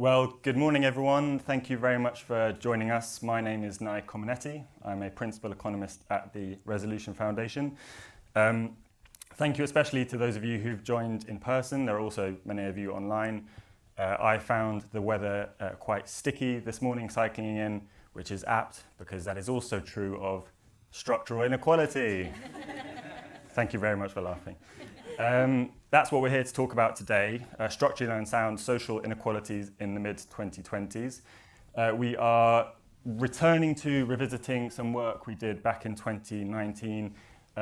Well, good morning, everyone. Thank you very much for joining us. My name is Nai Comenetti. I'm a principal economist at the Resolution Foundation. Thank you especially to those of you who've joined in person. There are also many of you online. I found the weather quite sticky this morning cycling in, which is apt because that is also true of structural inequality. Thank you very much for laughing. That's what we're here to talk about today, structurally unsound social inequalities in the mid-2020s. We are revisiting some work we did back in 2019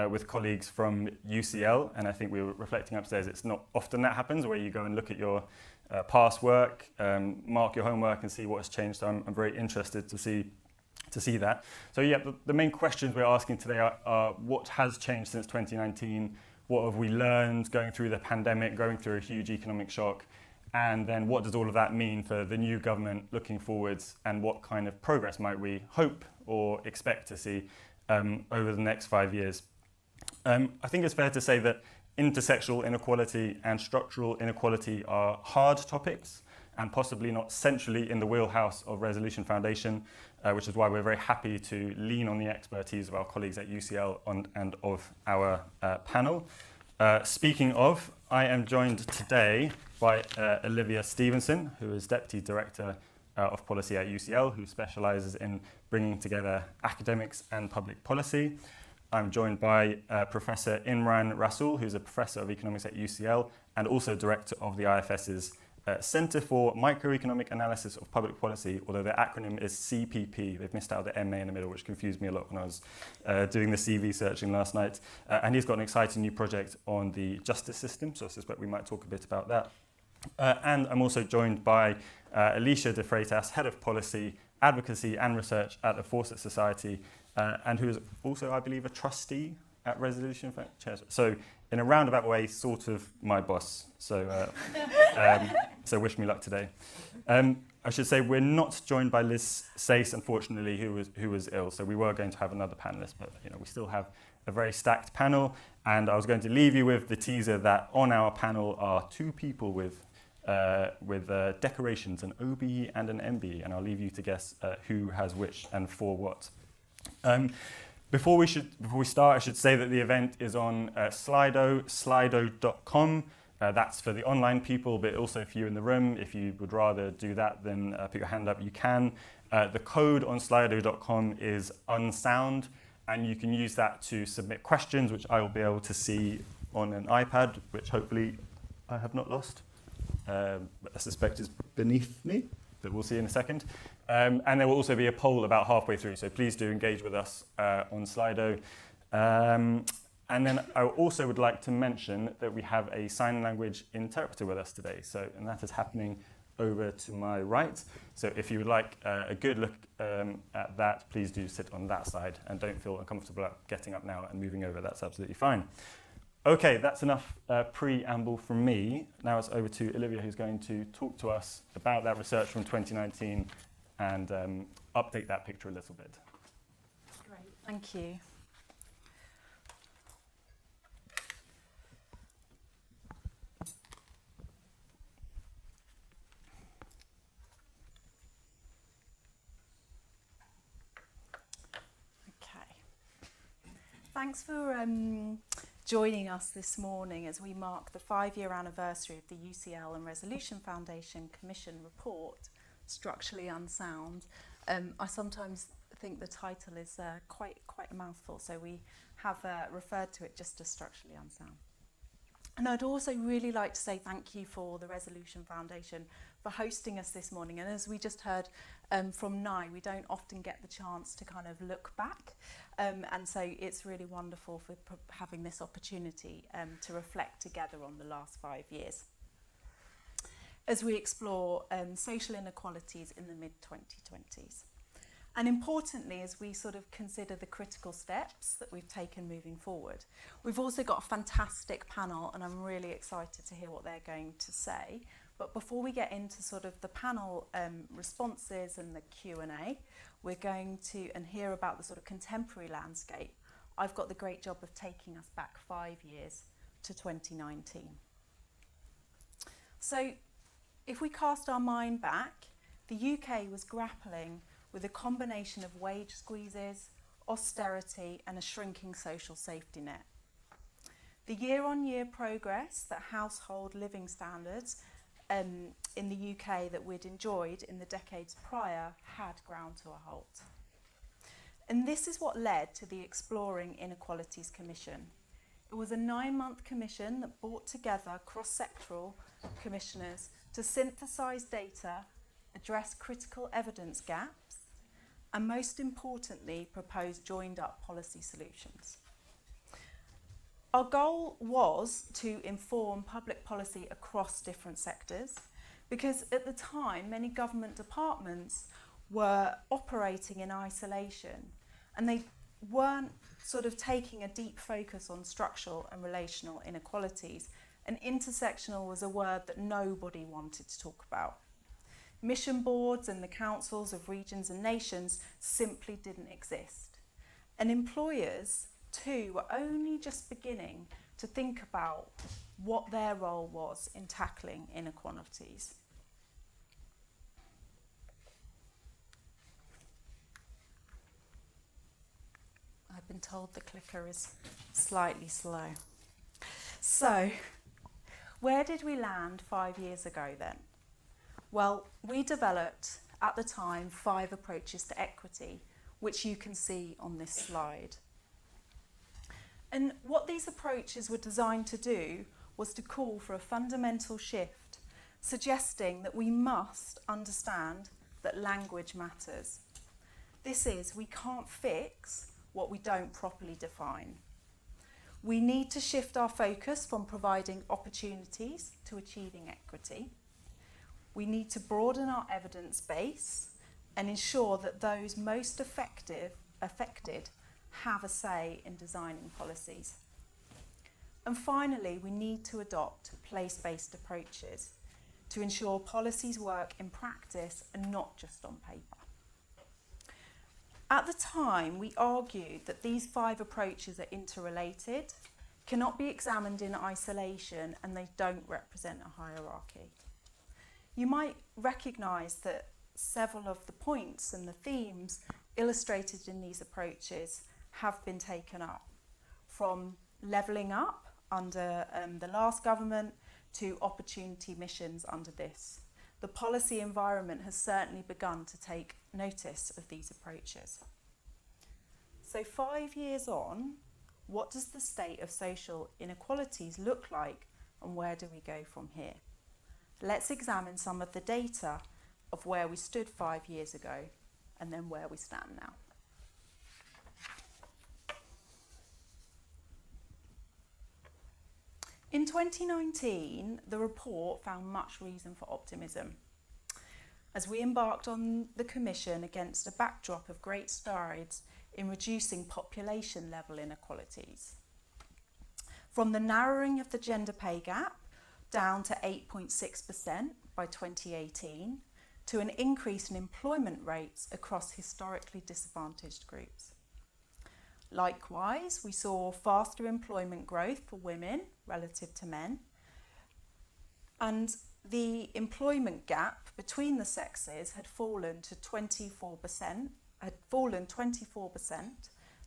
with colleagues from UCL, and I think we were reflecting upstairs, it's not often that happens where you go and look at your past work, mark your homework and see what has changed. So I'm very interested to see that. So yeah, the main questions we're asking today are what has changed since 2019? What have we learned going through the pandemic, going through a huge economic shock? And then what does all of that mean for the new government looking forwards, and what kind of progress might we hope or expect to see over the next 5 years? I think it's fair to say that intersectional inequality and structural inequality are hard topics and possibly not centrally in the wheelhouse of Resolution Foundation, which is why we're very happy to lean on the expertise of our colleagues at UCL and of our panel. Speaking of, I am joined today by Olivia Stevenson, who is Deputy Director of Policy at UCL, who specialises in bringing together academics and public policy. I'm joined by Professor Imran Rasool, who's a Professor of Economics at UCL and also Director of the IFS's Centre for Microeconomic Analysis of Public Policy, although the acronym is CPP. They've missed out the MA in the middle, which confused me a lot when I was doing the CV searching last night. And he's got an exciting new project on the justice system, so I suspect we might talk a bit about that. And I'm also joined by Alicia de Freitas, Head of Policy, Advocacy and Research at the Fawcett Society, and who is also, I believe, a trustee at Resolution Foundation. So in a roundabout way, sort of my boss. So so wish me luck today. I should say we're not joined by Liz Sayce, unfortunately, who was ill. So we were going to have another panelist, but we still have a very stacked panel. And I was going to leave you with the teaser that on our panel are two people with decorations, an OBE and an MBE, and I'll leave you to guess who has which and for what. Before we start, I should say that the event is on Slido, slido.com. That's for the online people, but also for you in the room. If you would rather do that, then put your hand up, you can. The code on slido.com is Unsound, and you can use that to submit questions, which I will be able to see on an iPad, which hopefully I have not lost. But I suspect is beneath me, but we'll see in a second. And there will also be a poll about halfway through, so please do engage with us on Slido. And then I also would like to mention that we have a sign language interpreter with us today, and that is happening over to my right. So if you would like a good look at that, please do sit on that side and don't feel uncomfortable about getting up now and moving over. That's absolutely fine. Okay, that's enough preamble from me. Now it's over to Olivia, who's going to talk to us about that research from 2019 and update that picture a little bit. Great, thank you. Okay. Thanks for joining us this morning as we mark the 5-year anniversary of the UCL and Resolution Foundation Commission report, Structurally Unsound. I sometimes think the title is quite a mouthful, so we have referred to it just as Structurally Unsound. And I'd also really like to say thank you for the Resolution Foundation for hosting us this morning. And as we just heard from Nai, we don't often get the chance to kind of look back. And so it's really wonderful for having this opportunity to reflect together on the last 5 years as we explore social inequalities in the mid-2020s. And importantly, as we sort of consider the critical steps that we've taken moving forward, we've also got a fantastic panel, and I'm really excited to hear what they're going to say. But before we get into sort of the panel responses and the Q&A, we're going to hear about the sort of contemporary landscape. I've got the great job of taking us back 5 years to 2019. So If we cast our mind back, the UK was grappling with a combination of wage squeezes, austerity and a shrinking social safety net. The year-on-year progress that household living standards in the UK that we'd enjoyed in the decades prior had ground to a halt. And this is what led to the Exploring Inequalities Commission. It was a 9-month commission that brought together cross-sectoral commissioners to synthesise data, address critical evidence gaps, and most importantly, propose joined-up policy solutions. Our goal was to inform public policy across different sectors, because at the time, many government departments were operating in isolation, and they weren't sort of taking a deep focus on structural and relational inequalities, and intersectional was a word that nobody wanted to talk about. Mission boards and the councils of regions and nations simply didn't exist. And employers, too, were only just beginning to think about what their role was in tackling inequalities. I've been told the clicker is slightly slow. So, where did we land 5 years ago then? Well, we developed at the time 5 approaches to equity, which you can see on this slide. And what these approaches were designed to do was to call for a fundamental shift, suggesting that we must understand that language matters. This is, we can't fix what we don't properly define. We need to shift our focus from providing opportunities to achieving equity. We need to broaden our evidence base and ensure that those most affected have a say in designing policies. And finally, we need to adopt place-based approaches to ensure policies work in practice and not just on paper. At the time, we argued that these 5 approaches are interrelated, cannot be examined in isolation, and they don't represent a hierarchy. You might recognise that several of the points and the themes illustrated in these approaches have been taken up, from levelling up under the last government to opportunity missions under this. The policy environment has certainly begun to take notice of these approaches. So 5 years on, what does the state of social inequalities look like, and where do we go from here? Let's examine some of the data of where we stood 5 years ago and then where we stand now. In 2019, the report found much reason for optimism as we embarked on the Commission against a backdrop of great strides in reducing population level inequalities. From the narrowing of the gender pay gap down to 8.6% by 2018, to an increase in employment rates across historically disadvantaged groups. Likewise, we saw faster employment growth for women relative to men, and the employment gap between the sexes had fallen 24%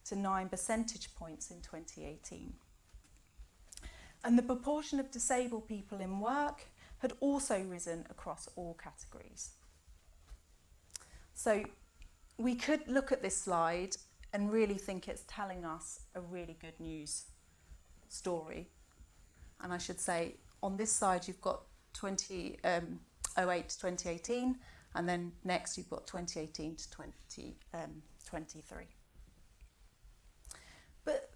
to 9 percentage points in 2018. And the proportion of disabled people in work had also risen across all categories. So we could look at this slide and really think it's telling us a really good news story. And I should say, on this side you've got 2008 to 2018, and then next you've got 2018 to 2023. But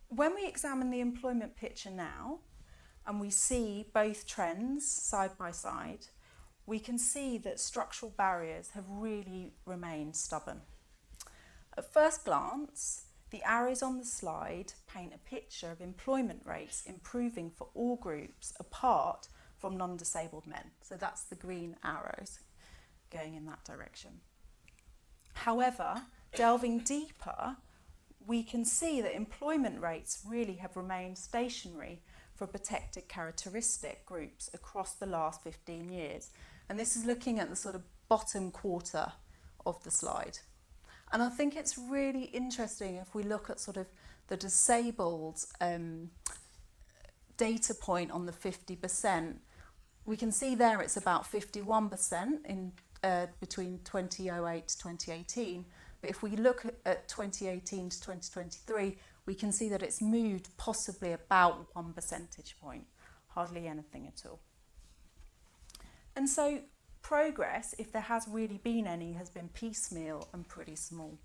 when we examine the employment picture now, and we see both trends side by side, we can see that structural barriers have really remained stubborn. At first glance, the arrows on the slide paint a picture of employment rates improving for all groups apart from non-disabled men. So that's the green arrows going in that direction. However, delving deeper, we can see that employment rates really have remained stationary for protected characteristic groups across the last 15 years. And this is looking at the sort of bottom quarter of the slide. And I think it's really interesting if we look at sort of the disabled data point on the 50%. We can see there it's about 51% in between 2008 to 2018. But if we look at 2018 to 2023, we can see that it's moved possibly about 1 percentage point, hardly anything at all. And so progress, if there has really been any, has been piecemeal and pretty small.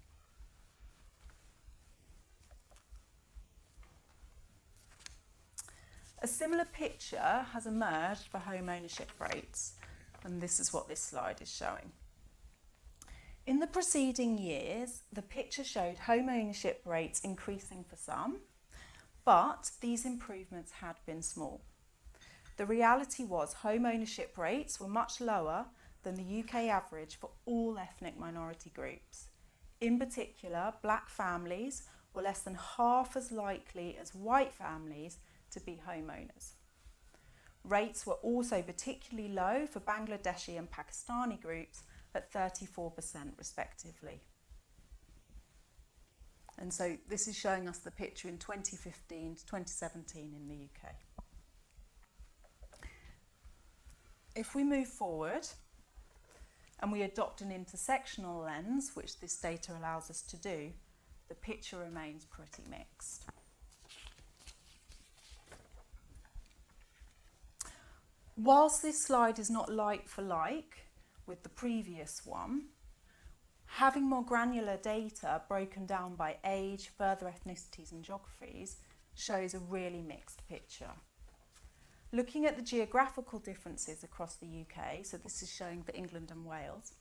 A similar picture has emerged for home ownership rates, and this is what this slide is showing. In the preceding years, the picture showed home ownership rates increasing for some, but these improvements had been small. The reality was home ownership rates were much lower than the UK average for all ethnic minority groups. In particular, black families were less than half as likely as white families to be homeowners. Rates were also particularly low for Bangladeshi and Pakistani groups at 34% respectively. And so this is showing us the picture in 2015 to 2017 in the UK. If we move forward and we adopt an intersectional lens, which this data allows us to do, the picture remains pretty mixed. Whilst this slide is not like for like with the previous one, having more granular data broken down by age, further ethnicities and geographies shows a really mixed picture. Looking at the geographical differences across the UK, so this is showing for England and Wales,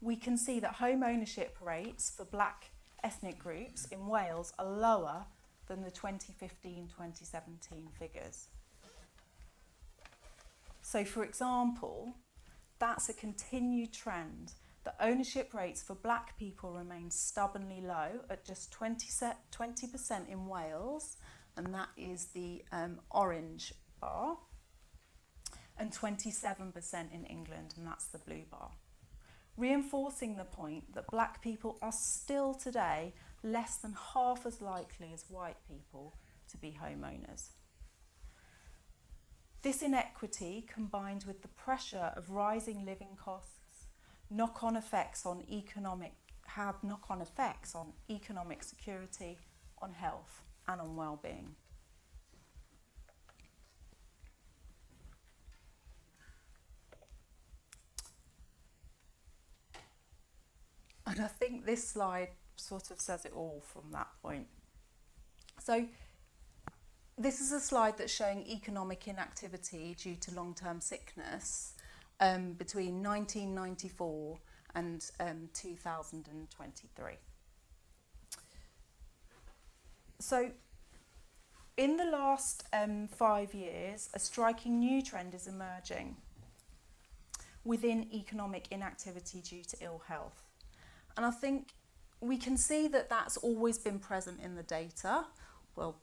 we can see that home ownership rates for black ethnic groups in Wales are lower than the 2015-2017 figures. So for example, that's a continued trend that ownership rates for black people remain stubbornly low at just 20% in Wales, and that is the orange bar, and 27% in England, and that's the blue bar. Reinforcing the point that black people are still today less than half as likely as white people to be homeowners. This inequity, combined with the pressure of rising living costs, have knock-on effects on economic security, on health and on well-being. And I think this slide sort of says it all from that point. So this is a slide that's showing economic inactivity due to long-term sickness between 1994 and 2023. So in the last 5 years, a striking new trend is emerging within economic inactivity due to ill health. And I think we can see that that's always been present in the data. Well,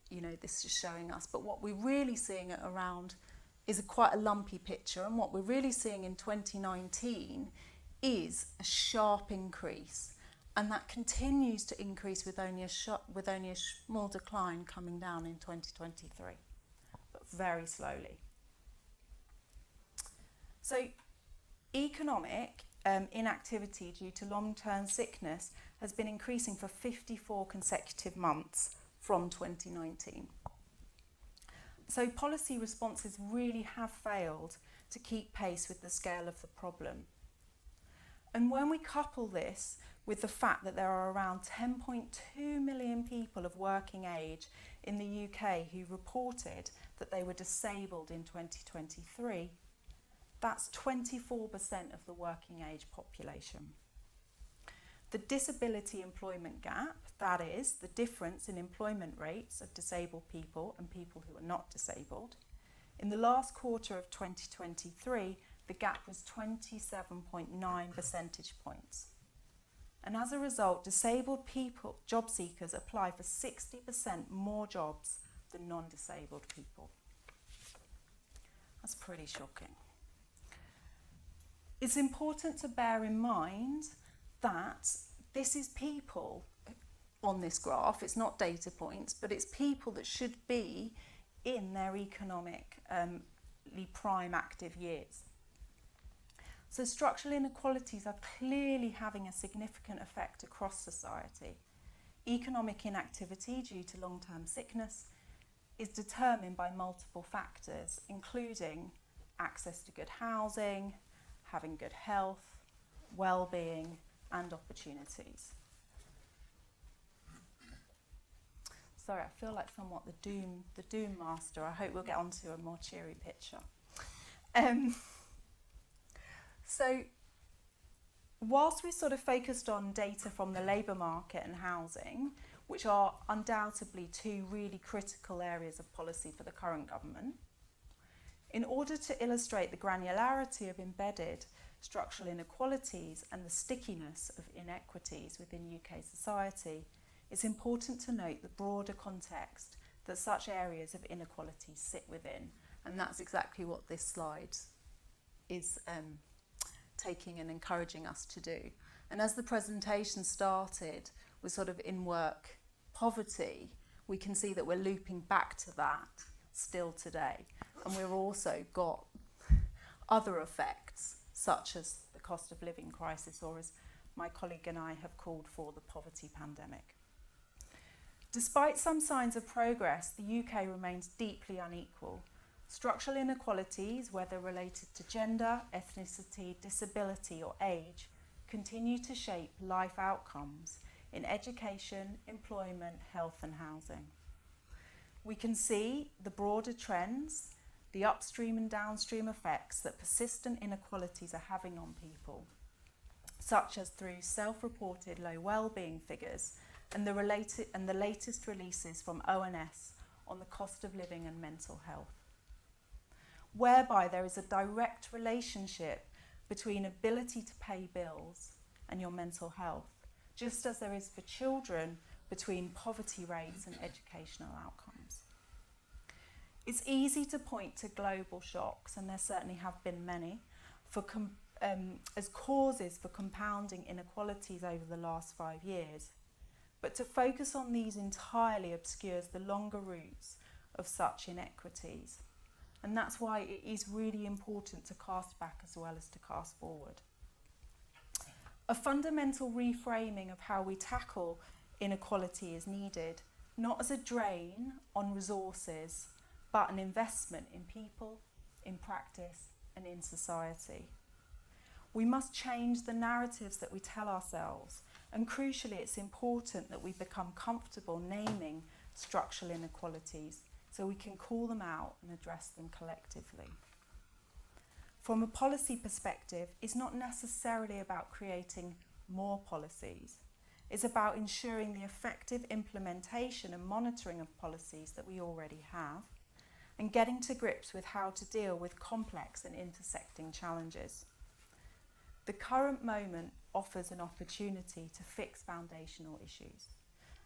you know, this is showing us, but what we're really seeing it around is quite a lumpy picture, and what we're really seeing in 2019 is a sharp increase, and that continues to increase with only a small decline coming down in 2023, but very slowly. So economic inactivity due to long-term sickness has been increasing for 54 consecutive months from 2019. So policy responses really have failed to keep pace with the scale of the problem. And when we couple this with the fact that there are around 10.2 million people of working age in the UK who reported that they were disabled in 2023, that's 24% of the working age population. The disability employment gap, that is, the difference in employment rates of disabled people and people who are not disabled, in the last quarter of 2023, the gap was 27.9 percentage points. And as a result, disabled people, job seekers apply for 60% more jobs than non-disabled people. That's pretty shocking. It's important to bear in mind that this is people on this graph. It's not data points, but it's people that should be in their economically prime active years. So structural inequalities are clearly having a significant effect across society. Economic inactivity due to long-term sickness is determined by multiple factors, including access to good housing, having good health, well-being, and opportunities. Sorry, I feel like somewhat the doom master. I hope we'll get onto a more cheery picture. So, whilst we sort of focused on data from the labour market and housing, which are undoubtedly two really critical areas of policy for the current government, in order to illustrate the granularity of embedded structural inequalities and the stickiness of inequities within UK society, it's important to note the broader context that such areas of inequality sit within. And that's exactly what this slide is taking and encouraging us to do. And as the presentation started with sort of in-work poverty, we can see that we're looping back to that still today. And we've also got other effects, such as the cost of living crisis, or as my colleague and I have called for, the poverty pandemic. Despite some signs of progress, the UK remains deeply unequal. Structural inequalities, whether related to gender, ethnicity, disability or age, continue to shape life outcomes in education, employment, health and housing. We can see the broader trends, the upstream and downstream effects that persistent inequalities are having on people, such as through self-reported low well-being figures and the latest releases from ONS on the cost of living and mental health, whereby there is a direct relationship between ability to pay bills and your mental health, just as there is for children between poverty rates and educational outcomes. It's easy to point to global shocks, and there certainly have been many, as causes for compounding inequalities over the last 5 years. But to focus on these entirely obscures the longer roots of such inequities. And that's why it is really important to cast back as well as to cast forward. A fundamental reframing of how we tackle inequality is needed, not as a drain on resources, but an investment in people, in practice, and in society. We must change the narratives that we tell ourselves, and crucially, it's important that we become comfortable naming structural inequalities so we can call them out and address them collectively. From a policy perspective, it's not necessarily about creating more policies. It's about ensuring the effective implementation and monitoring of policies that we already have, and getting to grips with how to deal with complex and intersecting challenges. The current moment offers an opportunity to fix foundational issues,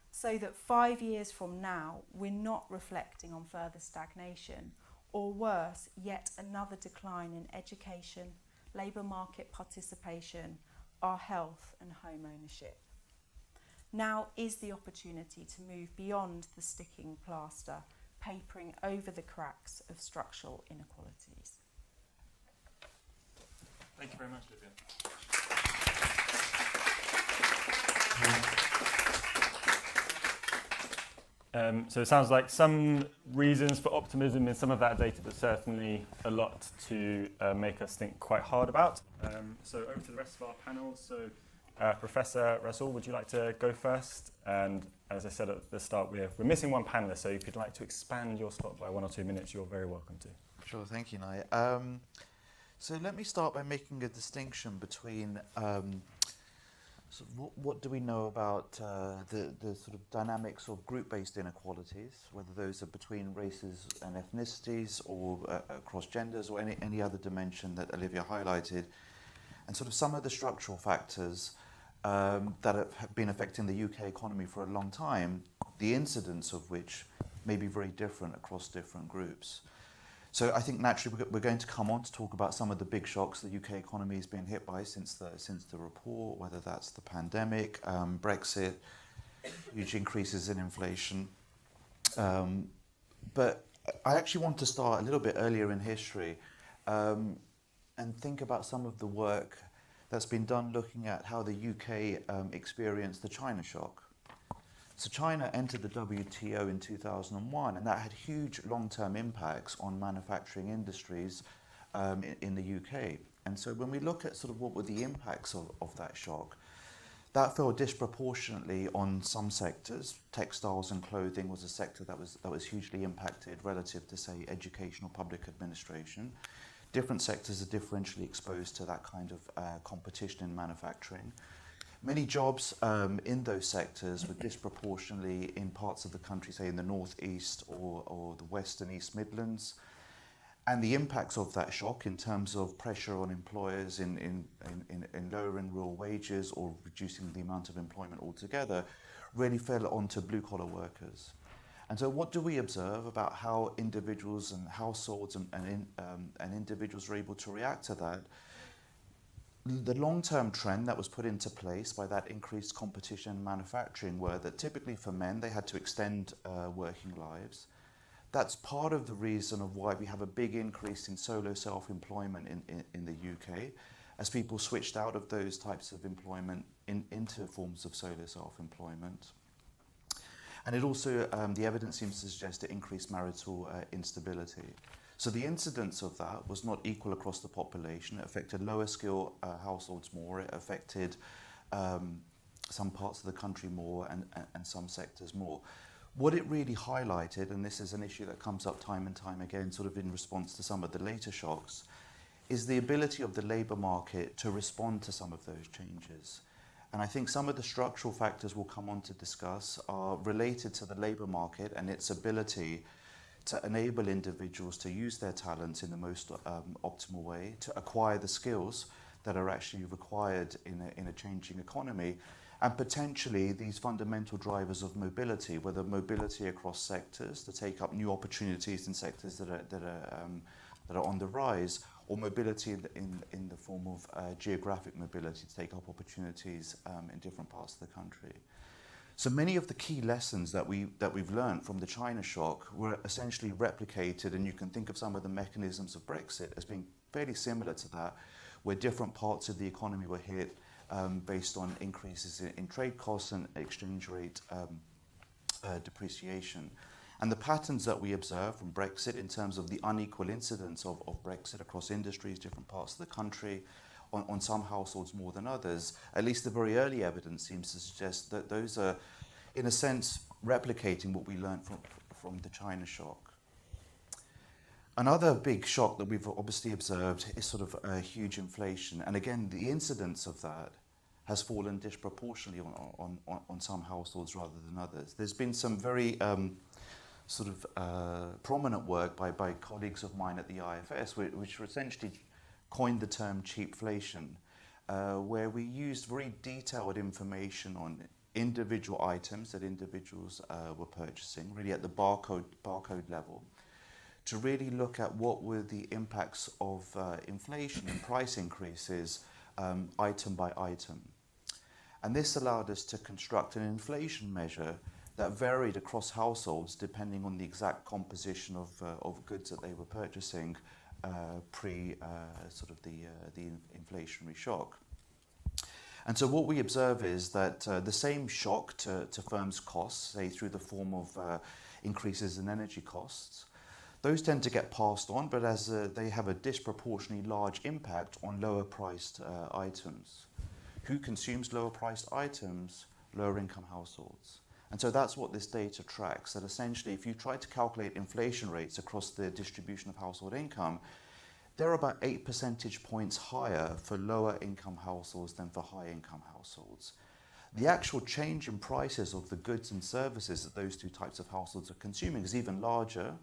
so that 5 years from now, we're not reflecting on further stagnation, or worse, yet another decline in education, labour market participation, our health and home ownership. Now is the opportunity to move beyond the sticking plaster, papering over the cracks of structural inequalities. Thank you very much, Livia. So it sounds like some reasons for optimism in some of that data, but certainly a lot to make us think quite hard about. So over to the rest of our panel. So Professor Rasool, would you like to go first? And as I said at the start, we're missing one panelist, so if you'd like to expand your slot by 1 or 2 minutes, you're very welcome to. Sure, thank you, Nai. So let me start by making a distinction between sort of what do we know about the sort of dynamics of group-based inequalities, whether those are between races and ethnicities or across genders or any other dimension that Olivia highlighted, and sort of some of the structural factors that have been affecting the UK economy for a long time, the incidence of which may be very different across different groups. So I think naturally we're going to come on to talk about some of the big shocks the UK economy has been hit by since the report, whether that's the pandemic, Brexit, huge increases in inflation. But I actually want to start a little bit earlier in history and think about some of the work that's been done looking at how the UK experienced the China shock. So China entered the WTO in 2001, and that had huge long-term impacts on manufacturing industries in the UK. And so when we look at sort of what were the impacts of that shock, that fell disproportionately on some sectors. Textiles and clothing was a sector that was hugely impacted relative to, say, education or public administration. Different sectors are differentially exposed to that kind of competition in manufacturing. Many jobs in those sectors were disproportionately in parts of the country, say in the northeast or the west and east Midlands. And the impacts of that shock in terms of pressure on employers in lowering real wages or reducing the amount of employment altogether really fell onto blue-collar workers. And so what do we observe about how individuals and households and individuals are able to react to that? The long-term trend that was put into place by that increased competition in manufacturing were that typically for men, they had to extend working lives. That's part of the reason of why we have a big increase in solo self-employment in the UK, as people switched out of those types of employment into forms of solo self-employment. And it also, the evidence seems to suggest it increased marital instability. So the incidence of that was not equal across the population. It affected lower skill households more. It affected some parts of the country more and some sectors more. What it really highlighted, and this is an issue that comes up time and time again, sort of in response to some of the later shocks, is the ability of the labour market to respond to some of those changes. And I think some of the structural factors we'll come on to discuss are related to the labour market and its ability to enable individuals to use their talents in the most optimal way, to acquire the skills that are actually required in a changing economy, and potentially these fundamental drivers of mobility, whether mobility across sectors to take up new opportunities in sectors that are on the rise, or mobility in the form of geographic mobility to take up opportunities in different parts of the country. So many of the key lessons that we've learned from the China shock were essentially replicated, and you can think of some of the mechanisms of Brexit as being fairly similar to that, where different parts of the economy were hit based on increases in trade costs and exchange rate depreciation. And the patterns that we observe from Brexit in terms of the unequal incidence of Brexit across industries, different parts of the country, on some households more than others, at least the very early evidence seems to suggest that those are, in a sense, replicating what we learned from the China shock. Another big shock that we've obviously observed is sort of huge inflation. And again, the incidence of that has fallen disproportionately on some households rather than others. There's been some very prominent work by colleagues of mine at the IFS, which essentially coined the term cheapflation, where we used very detailed information on individual items that individuals were purchasing, really at the barcode level, to really look at what were the impacts of inflation and price increases item by item. And this allowed us to construct an inflation measure that varied across households depending on the exact composition of goods that they were purchasing pre the inflationary shock. And so what we observe is that the same shock to firms' costs, say through the form of increases in energy costs, those tend to get passed on, but as they have a disproportionately large impact on lower priced items. Who consumes lower priced items? Lower income households. And so that's what this data tracks, that essentially if you try to calculate inflation rates across the distribution of household income, they're about 8 percentage points higher for lower income households than for high income households. The actual change in prices of the goods and services that those two types of households are consuming is even larger,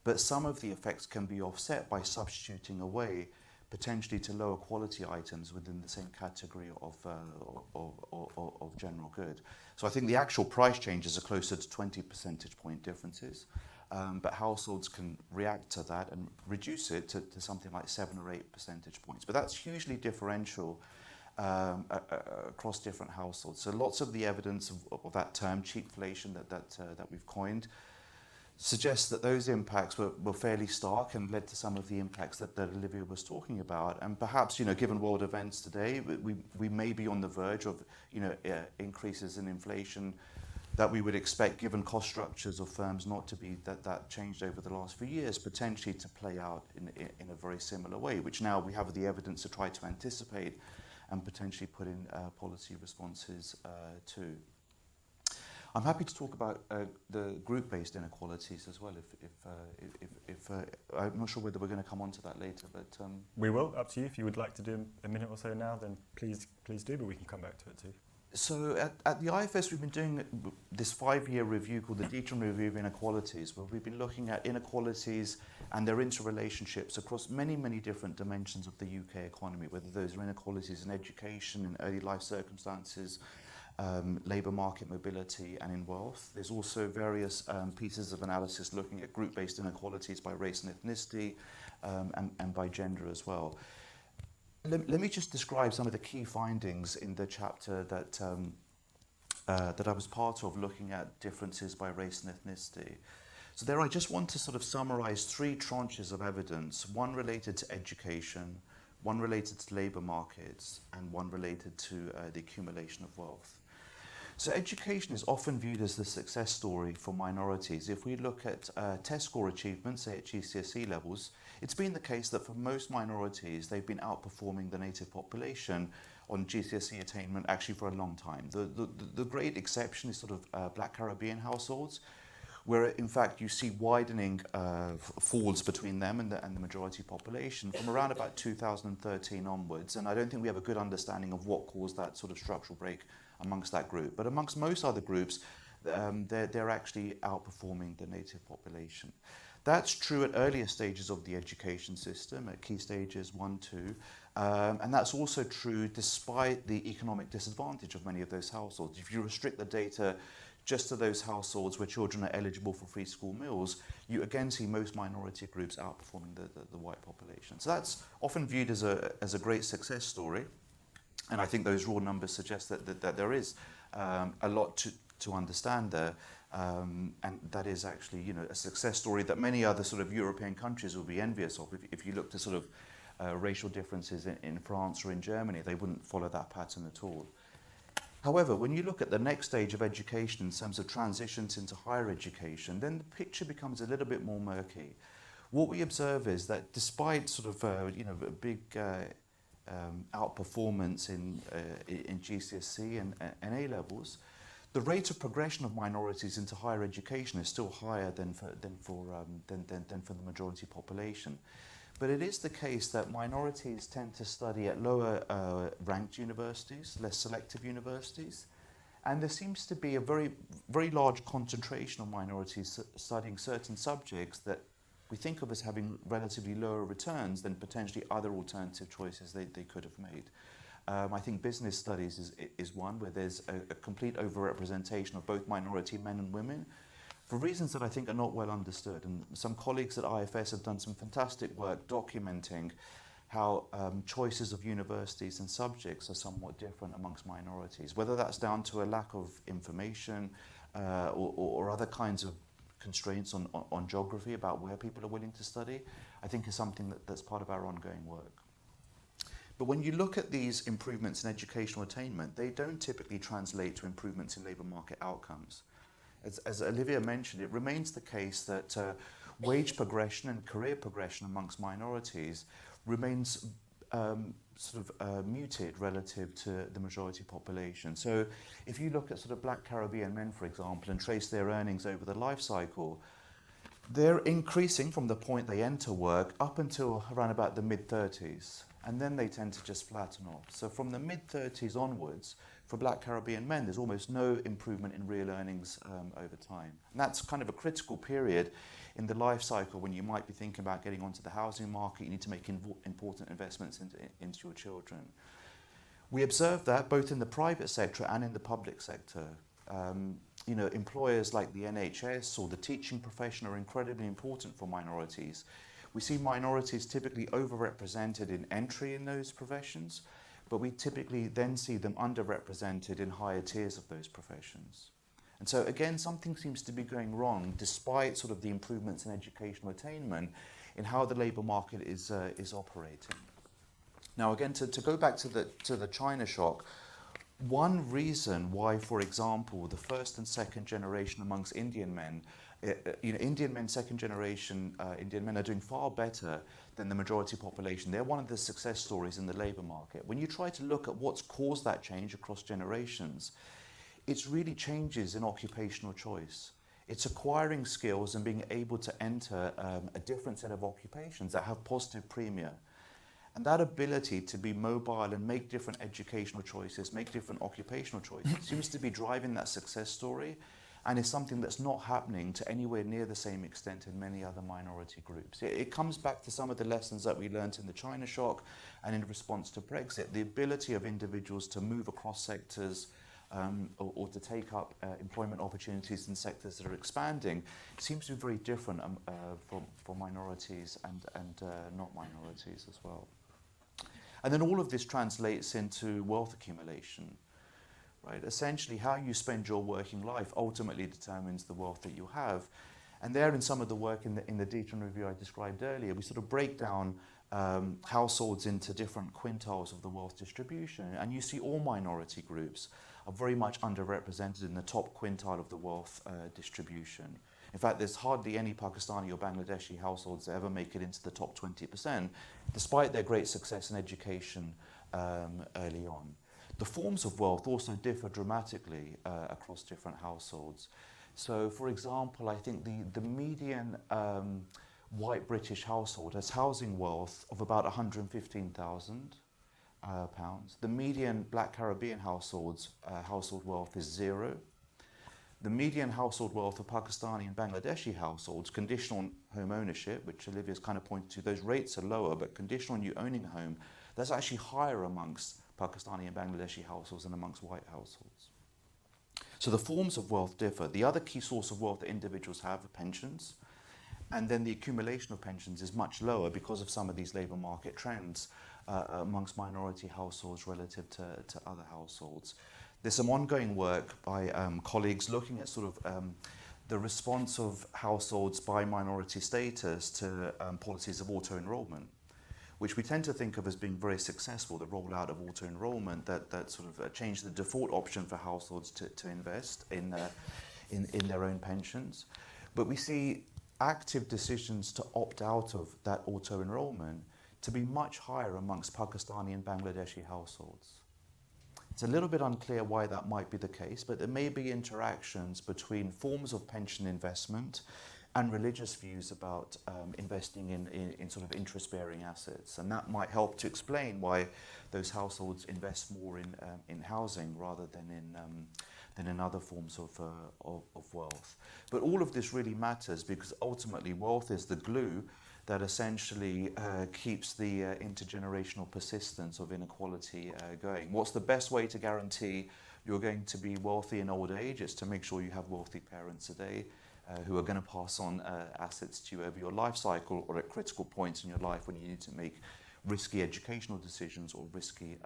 but some of the effects can be offset by substituting away potentially to lower quality items within the same category of general good. So I think the actual price changes are closer to 20 percentage point differences, but households can react to that and reduce it to something like 7 or 8 percentage points. But that's hugely differential across different households. So lots of the evidence of that term, cheapflation, that we've coined, suggests that those impacts were fairly stark and led to some of the impacts that Olivia was talking about. And perhaps, given world events today, we may be on the verge of, increases in inflation that we would expect, given cost structures of firms not to be that changed over the last few years, potentially to play out in a very similar way, which now we have the evidence to try to anticipate and potentially put in policy responses to. I'm happy to talk about the group-based inequalities as well. If I'm not sure whether we're going to come on to that later, but we will. Up to you. If you would like to do a minute or so now, then please do. But we can come back to it too. So at the IFS, we've been doing this 5-year review called the Deaton Review of Inequalities, where we've been looking at inequalities and their interrelationships across many, many different dimensions of the UK economy, whether those are inequalities in education, in early life circumstances, labour market mobility, and in wealth. There's also various pieces of analysis looking at group-based inequalities by race and ethnicity, and by gender as well. Let me just describe some of the key findings in the chapter that I was part of, looking at differences by race and ethnicity. So there I just want to sort of summarise 3 tranches of evidence, one related to education, one related to labour markets, and one related to the accumulation of wealth. So education is often viewed as the success story for minorities. If we look at test score achievements, say at GCSE levels, it's been the case that for most minorities, they've been outperforming the native population on GCSE attainment actually for a long time. The great exception is sort of Black Caribbean households, where in fact you see widening falls between them and the majority population from around about 2013 onwards. And I don't think we have a good understanding of what caused that sort of structural break amongst that group. But amongst most other groups, they're actually outperforming the native population. That's true at earlier stages of the education system, at key stages 1, 2, and that's also true despite the economic disadvantage of many of those households. If you restrict the data just to those households where children are eligible for free school meals, you again see most minority groups outperforming the white population. So that's often viewed as a great success story, and I think those raw numbers suggest that there is a lot to understand there. And that is actually, a success story that many other sort of European countries will be envious of. If you look to sort of racial differences in France or in Germany, they wouldn't follow that pattern at all. However, when you look at the next stage of education in terms of transitions into higher education, then the picture becomes a little bit more murky. What we observe is that despite sort of a big outperformance in GCSE and A levels, the rate of progression of minorities into higher education is still higher than for the majority population. But it is the case that minorities tend to study at lower ranked universities, less selective universities, and there seems to be a very, very large concentration of minorities studying certain subjects that we think of as having relatively lower returns than potentially other alternative choices they could have made. I think business studies is one where there's a complete overrepresentation of both minority men and women for reasons that I think are not well understood. And some colleagues at IFS have done some fantastic work documenting how choices of universities and subjects are somewhat different amongst minorities, whether that's down to a lack of information or other kinds of constraints on geography about where people are willing to study, I think is something that's part of our ongoing work. But when you look at these improvements in educational attainment, they don't typically translate to improvements in labour market outcomes. As Olivia mentioned, it remains the case that wage progression and career progression amongst minorities remains muted relative to the majority population. So if you look at sort of Black Caribbean men, for example, and trace their earnings over the life cycle, they're increasing from the point they enter work up until around about the mid-30s. And then they tend to just flatten off. So from the mid-30s onwards, for Black Caribbean men, there's almost no improvement in real earnings over time. And that's kind of a critical period in the life cycle, when you might be thinking about getting onto the housing market, you need to make important investments into your children. We observe that both in the private sector and in the public sector. You know, employers like the NHS or the teaching profession are incredibly important for minorities. We see minorities typically overrepresented in entry in those professions, but we typically then see them underrepresented in higher tiers of those professions. And so again, something seems to be going wrong despite sort of the improvements in educational attainment in how the labour market is operating. Now again, to go back to the China shock, one reason why, for example, the first and second generation amongst Indian men, Indian men, second generation Indian men are doing far better than the majority population. They're one of the success stories in the labour market. When you try to look at what's caused that change across generations, it's really changes in occupational choice. It's acquiring skills and being able to enter a different set of occupations that have positive premia. And that ability to be mobile and make different educational choices, make different occupational choices, seems to be driving that success story, and is something that's not happening to anywhere near the same extent in many other minority groups. It comes back to some of the lessons that we learned in the China shock and in response to Brexit. The ability of individuals to move across sectors or to take up employment opportunities in sectors that are expanding seems to be very different for minorities and not minorities as well. And then all of this translates into wealth accumulation, right? Essentially, how you spend your working life ultimately determines the wealth that you have. And there, in some of the work in the Deaton review I described earlier, we sort of break down households into different quintiles of the wealth distribution. And you see all minority groups are very much underrepresented in the top quintile of the wealth distribution. In fact, there's hardly any Pakistani or Bangladeshi households that ever make it into the top 20%, despite their great success in education early on. The forms of wealth also differ dramatically across different households. So, for example, I think the median white British household has housing wealth of about £115,000. The median black Caribbean household wealth is zero. The median household wealth of Pakistani and Bangladeshi households, conditional on home ownership, which Olivia's kind of pointed to, those rates are lower, but conditional on you owning a home, that's actually higher amongst Pakistani and Bangladeshi households than amongst white households. So the forms of wealth differ. The other key source of wealth that individuals have are pensions, and then the accumulation of pensions is much lower because of some of these labour market trends amongst minority households relative to other households. There's some ongoing work by colleagues looking at sort of the response of households by minority status to policies of auto-enrolment, which we tend to think of as being very successful, the rollout of auto-enrolment that sort of changed the default option for households to invest in their own pensions. But we see active decisions to opt out of that auto-enrolment to be much higher amongst Pakistani and Bangladeshi households. It's a little bit unclear why that might be the case, but there may be interactions between forms of pension investment and religious views about investing in sort of interest-bearing assets. And that might help to explain why those households invest more in housing rather than in other forms of wealth. But all of this really matters because ultimately wealth is the glue that essentially keeps the intergenerational persistence of inequality going. What's the best way to guarantee you're going to be wealthy in old age? It's to make sure you have wealthy parents today who are going to pass on assets to you over your life cycle or at critical points in your life when you need to make risky educational decisions or risky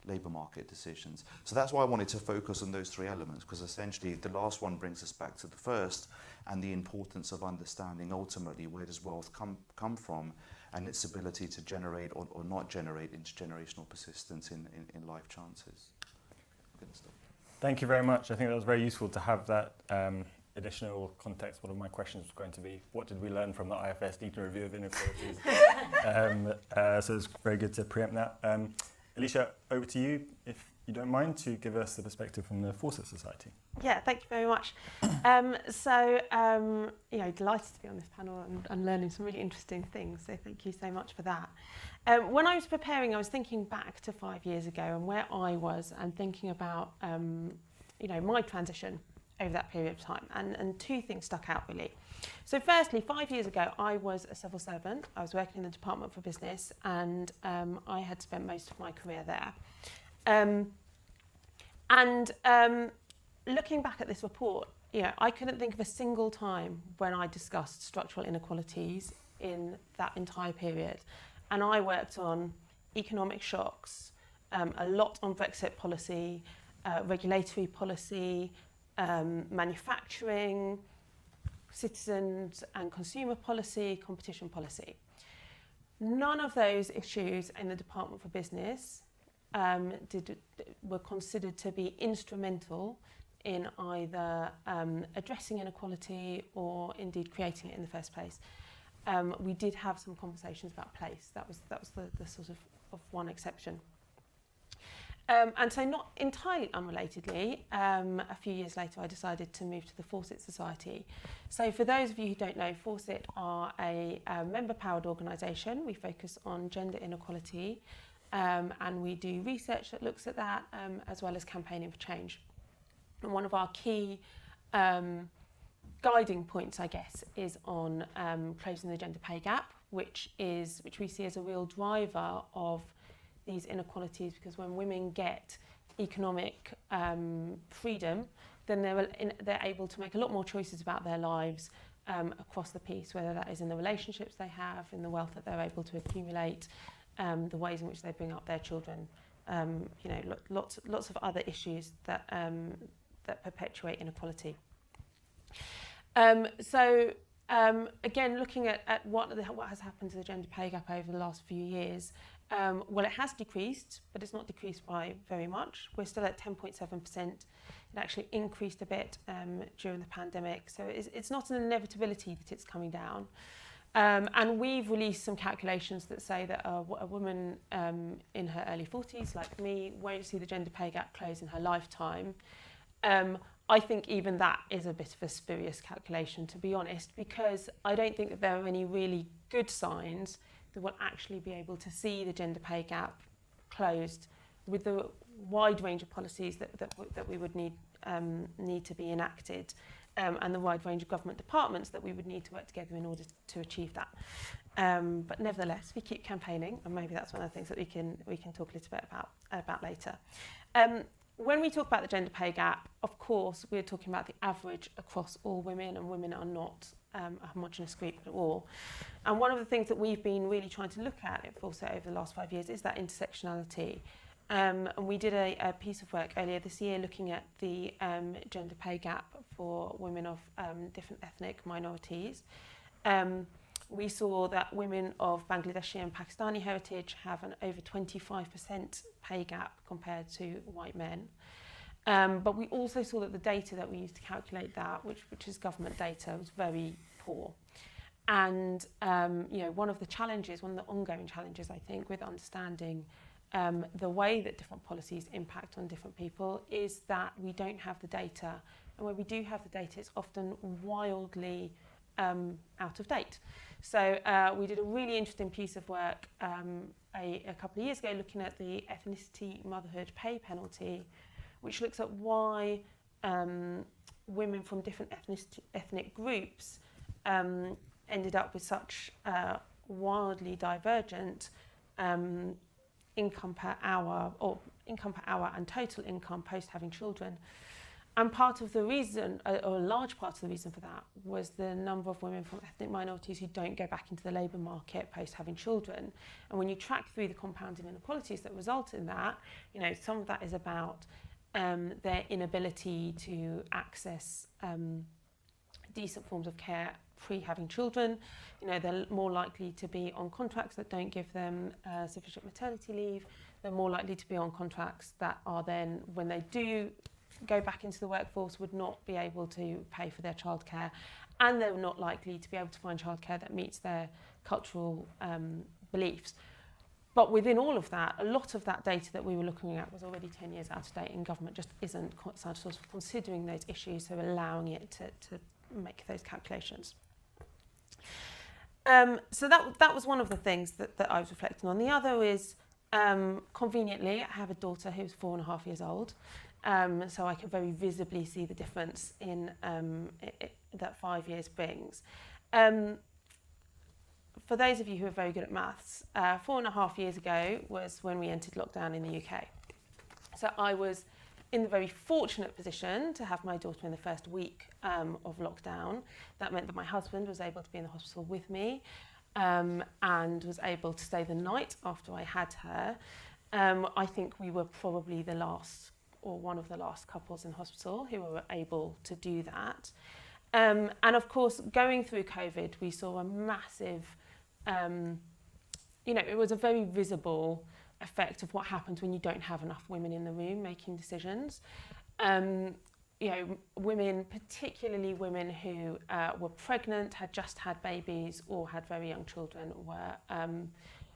labour market decisions. So that's why I wanted to focus on those three elements, because essentially the last one brings us back to the first and the importance of understanding ultimately where does wealth come from and its ability to generate or not generate intergenerational persistence in life chances. Thank you very much. I think that was very useful to have that additional context. One of my questions was going to be, what did we learn from the IFS Deaton Review of Inequalities? So it's very good to preempt that. Alicia, over to you, if you don't mind, to give us the perspective from the Fawcett Society. Yeah, thank you very much. Delighted to be on this panel and learning some really interesting things, so thank you so much for that. When I was preparing, I was thinking back to 5 years ago and where I was and thinking about my transition over that period of time. And two things stuck out really. So firstly, 5 years ago, I was a civil servant. I was working in the Department for Business, and I had spent most of my career there. Looking back at this report, I couldn't think of a single time when I discussed structural inequalities in that entire period. And I worked on economic shocks, a lot on Brexit policy, regulatory policy, manufacturing, citizens and consumer policy, competition policy. None of those issues in the Department for Business were considered to be instrumental in either addressing inequality or indeed creating it in the first place. We did have some conversations about place. That was the sort of one exception. And so not entirely unrelatedly, a few years later I decided to move to the Fawcett Society. So for those of you who don't know, Fawcett are a member-powered organisation. We focus on gender inequality and we do research that looks at that as well as campaigning for change. And one of our key guiding points, I guess, is on closing the gender pay gap, which we see as a real driver of these inequalities, because when women get economic freedom, then they're able to make a lot more choices about their lives across the piece, whether that is in the relationships they have, in the wealth that they're able to accumulate, the ways in which they bring up their children, lots of other issues that perpetuate inequality. Again, looking at what has happened to the gender pay gap over the last few years, well, it has decreased, but it's not decreased by very much. We're still at 10.7%. It actually increased a bit during the pandemic, so it's not an inevitability that it's coming down. And we've released some calculations that say that a woman in her early 40s, like me, won't see the gender pay gap close in her lifetime. I think even that is a bit of a spurious calculation, to be honest, because I don't think that there are any really good signs that we'll actually be able to see the gender pay gap closed with the wide range of policies that we would need to be enacted, and the wide range of government departments that we would need to work together in order to achieve that. But nevertheless, we keep campaigning, and maybe that's one of the things that we can talk a little bit about later. When we talk about the gender pay gap, of course, we're talking about the average across all women, and women are not a homogenous group at all. And one of the things that we've been really trying to look at also over the last 5 years is that intersectionality. And we did a piece of work earlier this year looking at the gender pay gap for women of different ethnic minorities. We saw that women of Bangladeshi and Pakistani heritage have an over 25% pay gap compared to white men. But we also saw that the data that we used to calculate that, which is government data, was very poor. And one of the ongoing challenges, I think, with understanding the way that different policies impact on different people is that we don't have the data. And when we do have the data, it's often wildly out of date. So we did a really interesting piece of work a couple of years ago looking at the ethnicity motherhood pay penalty, which looks at why women from different ethnic groups ended up with such wildly divergent income per hour and total income post having children. And part of the reason, or a large part of the reason for that, was the number of women from ethnic minorities who don't go back into the labour market post having children. And when you track through the compounding inequalities that result in that, some of that is about their inability to access decent forms of care pre-having children. They're more likely to be on contracts that don't give them sufficient maternity leave. They're more likely to be on contracts that are then, when they do go back into the workforce, would not be able to pay for their childcare, and they're not likely to be able to find childcare that meets their cultural beliefs. But within all of that, a lot of that data that we were looking at was already 10 years out of date, and government just isn't sort of considering those issues, so allowing it to make those calculations. So that was one of the things that I was reflecting on. The other is, conveniently, I have a daughter who's 4.5 years old. So I can very visibly see the difference in that 5 years brings. For those of you who are very good at maths, 4.5 years ago was when we entered lockdown in the UK. So I was in the very fortunate position to have my daughter in the first week of lockdown. That meant that my husband was able to be in the hospital with me and was able to stay the night after I had her. I think we were probably the last, or one of the last couples in hospital who were able to do that. And of course, going through COVID, we saw a massive, it was a very visible effect of what happens when you don't have enough women in the room making decisions. Women, particularly women who were pregnant, had just had babies or had very young children, were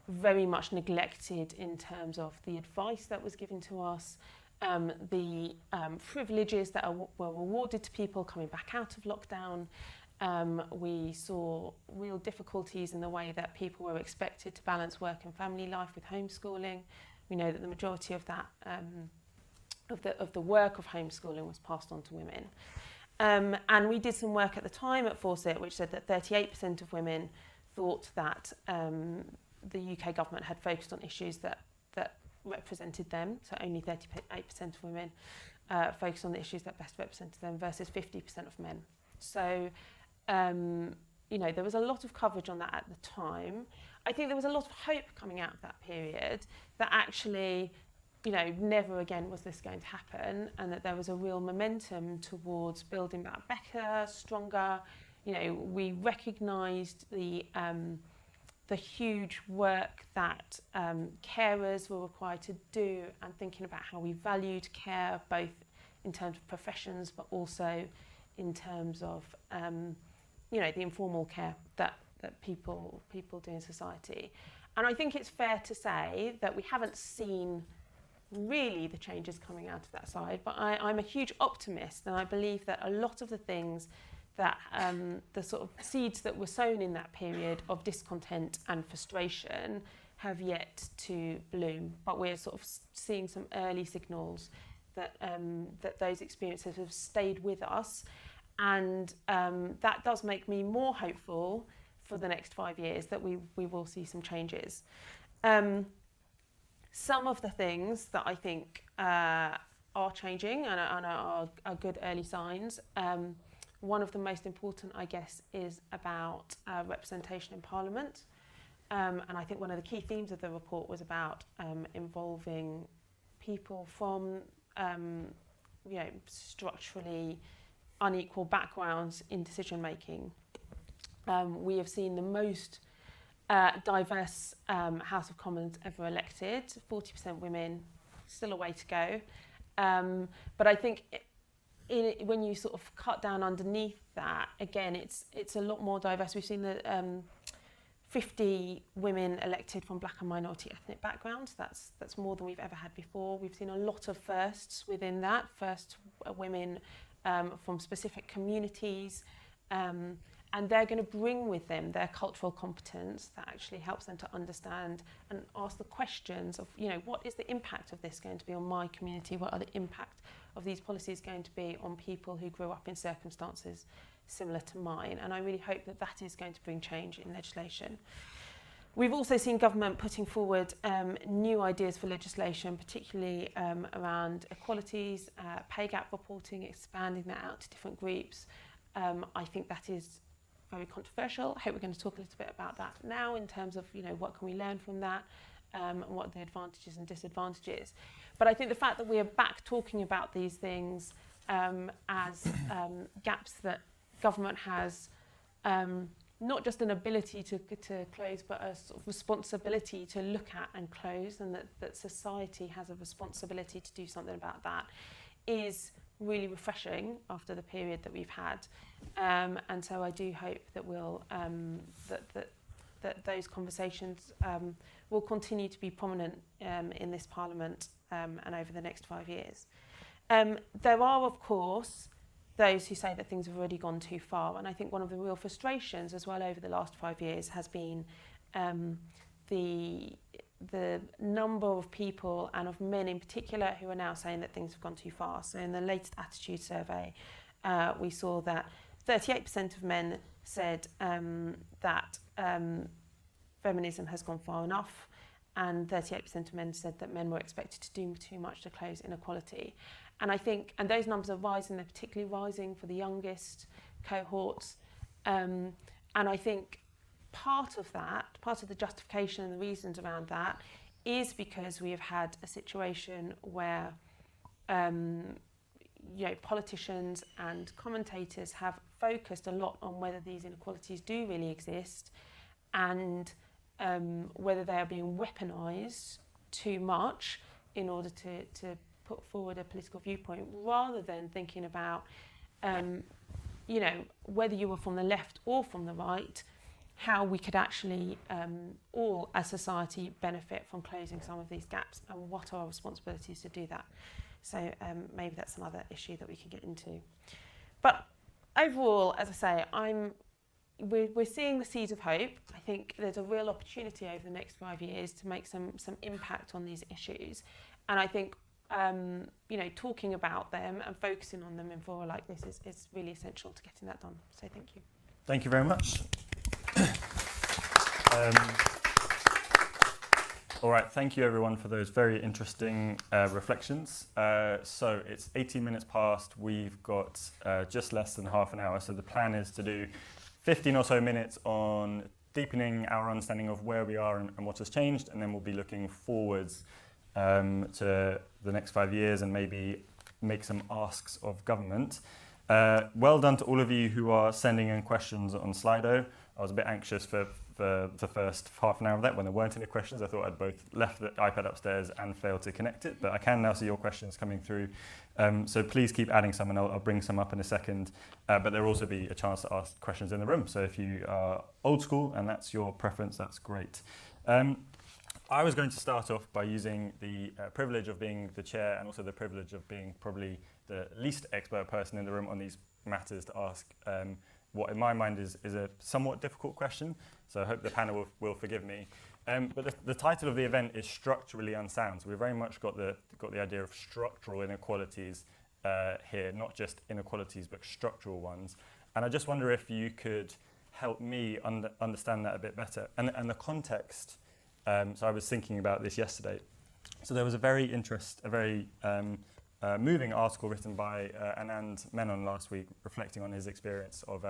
very much neglected in terms of the advice that was given to us, the privileges that were awarded to people coming back out of lockdown. We saw real difficulties in the way that people were expected to balance work and family life with homeschooling. We know that the majority of that of the work of homeschooling was passed on to women. And we did some work at the time at Fawcett which said that 38% of women thought that the UK government had focused on issues that represented them, so only 38% of women focused on the issues that best represented them versus 50% of men. So, there was a lot of coverage on that at the time. I think there was a lot of hope coming out of that period that actually, never again was this going to happen, and that there was a real momentum towards building back better, stronger. We recognised the huge work that carers were required to do, and thinking about how we valued care, both in terms of professions, but also in terms of the informal care that people do in society. And I think it's fair to say that we haven't seen really the changes coming out of that side, but I'm a huge optimist, and I believe that a lot of the things that the sort of seeds that were sown in that period of discontent and frustration have yet to bloom. But we're sort of seeing some early signals that those experiences have stayed with us, and that does make me more hopeful for the next 5 years that we will see some changes. Some of the things that I think are changing and are good early signs. One of the most important, I guess, is about representation in Parliament. And I think one of the key themes of the report was about involving people from structurally unequal backgrounds in decision making. We have seen the most diverse House of Commons ever elected, 40% women, still a way to go. But I think when you sort of cut down underneath that, again, it's a lot more diverse. We've seen the 50 women elected from black and minority ethnic backgrounds. That's more than we've ever had before. We've seen a lot of firsts within that. First women from specific communities, and they're going to bring with them their cultural competence that actually helps them to understand and ask the questions of, what is the impact of this going to be on my community? What are the impact of these policies going to be on people who grew up in circumstances similar to mine? And I really hope that that is going to bring change in legislation. We've also seen government putting forward new ideas for legislation, particularly around equalities, pay gap reporting, expanding that out to different groups. I think that is very controversial. I hope we're going to talk a little bit about that now in terms of, what can we learn from that, and what are the advantages and disadvantages. But I think the fact that we are back talking about these things as gaps that government has not just an ability to close, but a sort of responsibility to look at and close, and that society has a responsibility to do something about that, is really refreshing after the period that we've had. And so I do hope that we'll that those conversations will continue to be prominent in this Parliament and over the next 5 years. There are, of course, those who say that things have already gone too far, and I think one of the real frustrations as well over the last 5 years has been the the number of people, and of men in particular, who are now saying that things have gone too far. So in the latest attitude survey, we saw that 38% of men said that feminism has gone far enough, and 38% of men said that men were expected to do too much to close inequality. And I think, and those numbers are rising, they're particularly rising for the youngest cohorts. And I think part of the justification and the reasons around that is because we have had a situation where politicians and commentators have focused a lot on whether these inequalities do really exist, and whether they are being weaponised too much in order to put forward a political viewpoint, rather than thinking about whether you were from the left or from the right, how we could actually all as society benefit from closing some of these gaps, and what are our responsibilities to do that. So maybe that's another issue that we can get into. But overall, as I say, we're seeing the seeds of hope. I think there's a real opportunity over the next 5 years to make some impact on these issues. And I think talking about them and focusing on them in fora like this is really essential to getting that done. So thank you. Thank you very much. All right, thank you everyone for those very interesting reflections. So it's 18 minutes past, we've got just less than half an hour, so the plan is to do 15 or so minutes on deepening our understanding of where we are and what has changed, and then we'll be looking forwards to the next 5 years and maybe make some asks of government. Well done to all of you who are sending in questions on Slido. I was a bit anxious for the first half an hour of that when there weren't any questions. I thought I'd both left the iPad upstairs and failed to connect it, but I can now see your questions coming through. So please keep adding some, and I'll bring some up in a second. But there will also be a chance to ask questions in the room. So if you are old school and that's your preference, that's great. I was going to start off by using the privilege of being the chair, and also the privilege of being probably the least expert person in the room on these matters, to ask what in my mind is a somewhat difficult question. So I hope the panel will forgive me. But the title of the event is Structurally Unsound. So we've very much got the idea of structural inequalities here, not just inequalities, but structural ones. And I just wonder if you could help me understand that a bit better. And the context, so I was thinking about this yesterday. So there was a very moving article written by Anand Menon last week, reflecting on his experience of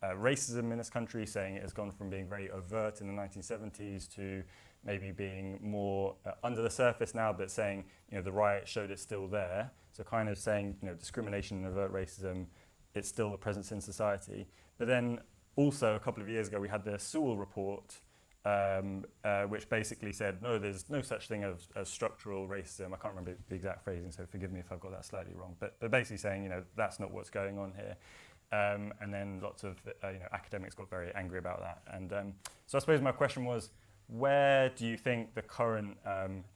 racism in this country, saying it has gone from being very overt in the 1970s to maybe being more under the surface now, but saying, the riot showed it's still there. So kind of saying, discrimination and overt racism, it's still a presence in society. But then also a couple of years ago, we had the Sewell report, which basically said, no, there's no such thing as structural racism. I can't remember the exact phrasing, so forgive me if I've got that slightly wrong. But basically saying, that's not what's going on here. And then lots of academics got very angry about that. And so I suppose my question was, where do you think the current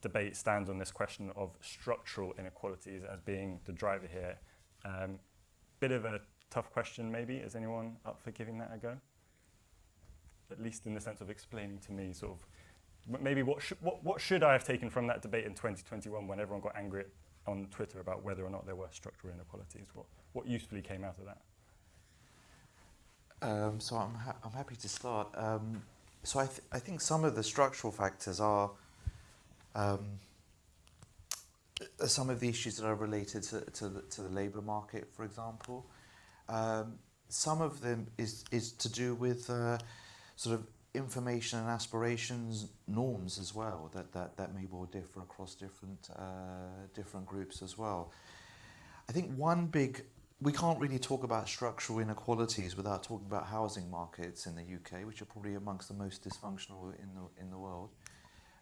debate stands on this question of structural inequalities as being the driver here? Bit of a tough question, maybe. Is anyone up for giving that a go? At least in the sense of explaining to me sort of maybe what should I have taken from that debate in 2021 when everyone got angry on Twitter about whether or not there were structural inequalities? What usefully came out of that? So I'm happy to start. So I think some of the structural factors are some of the issues that are related to the labour market, for example. Some of them is to do with sort of information and aspirations norms as well, that may well differ across different groups as well. I think we can't really talk about structural inequalities without talking about housing markets in the UK, which are probably amongst the most dysfunctional in the world.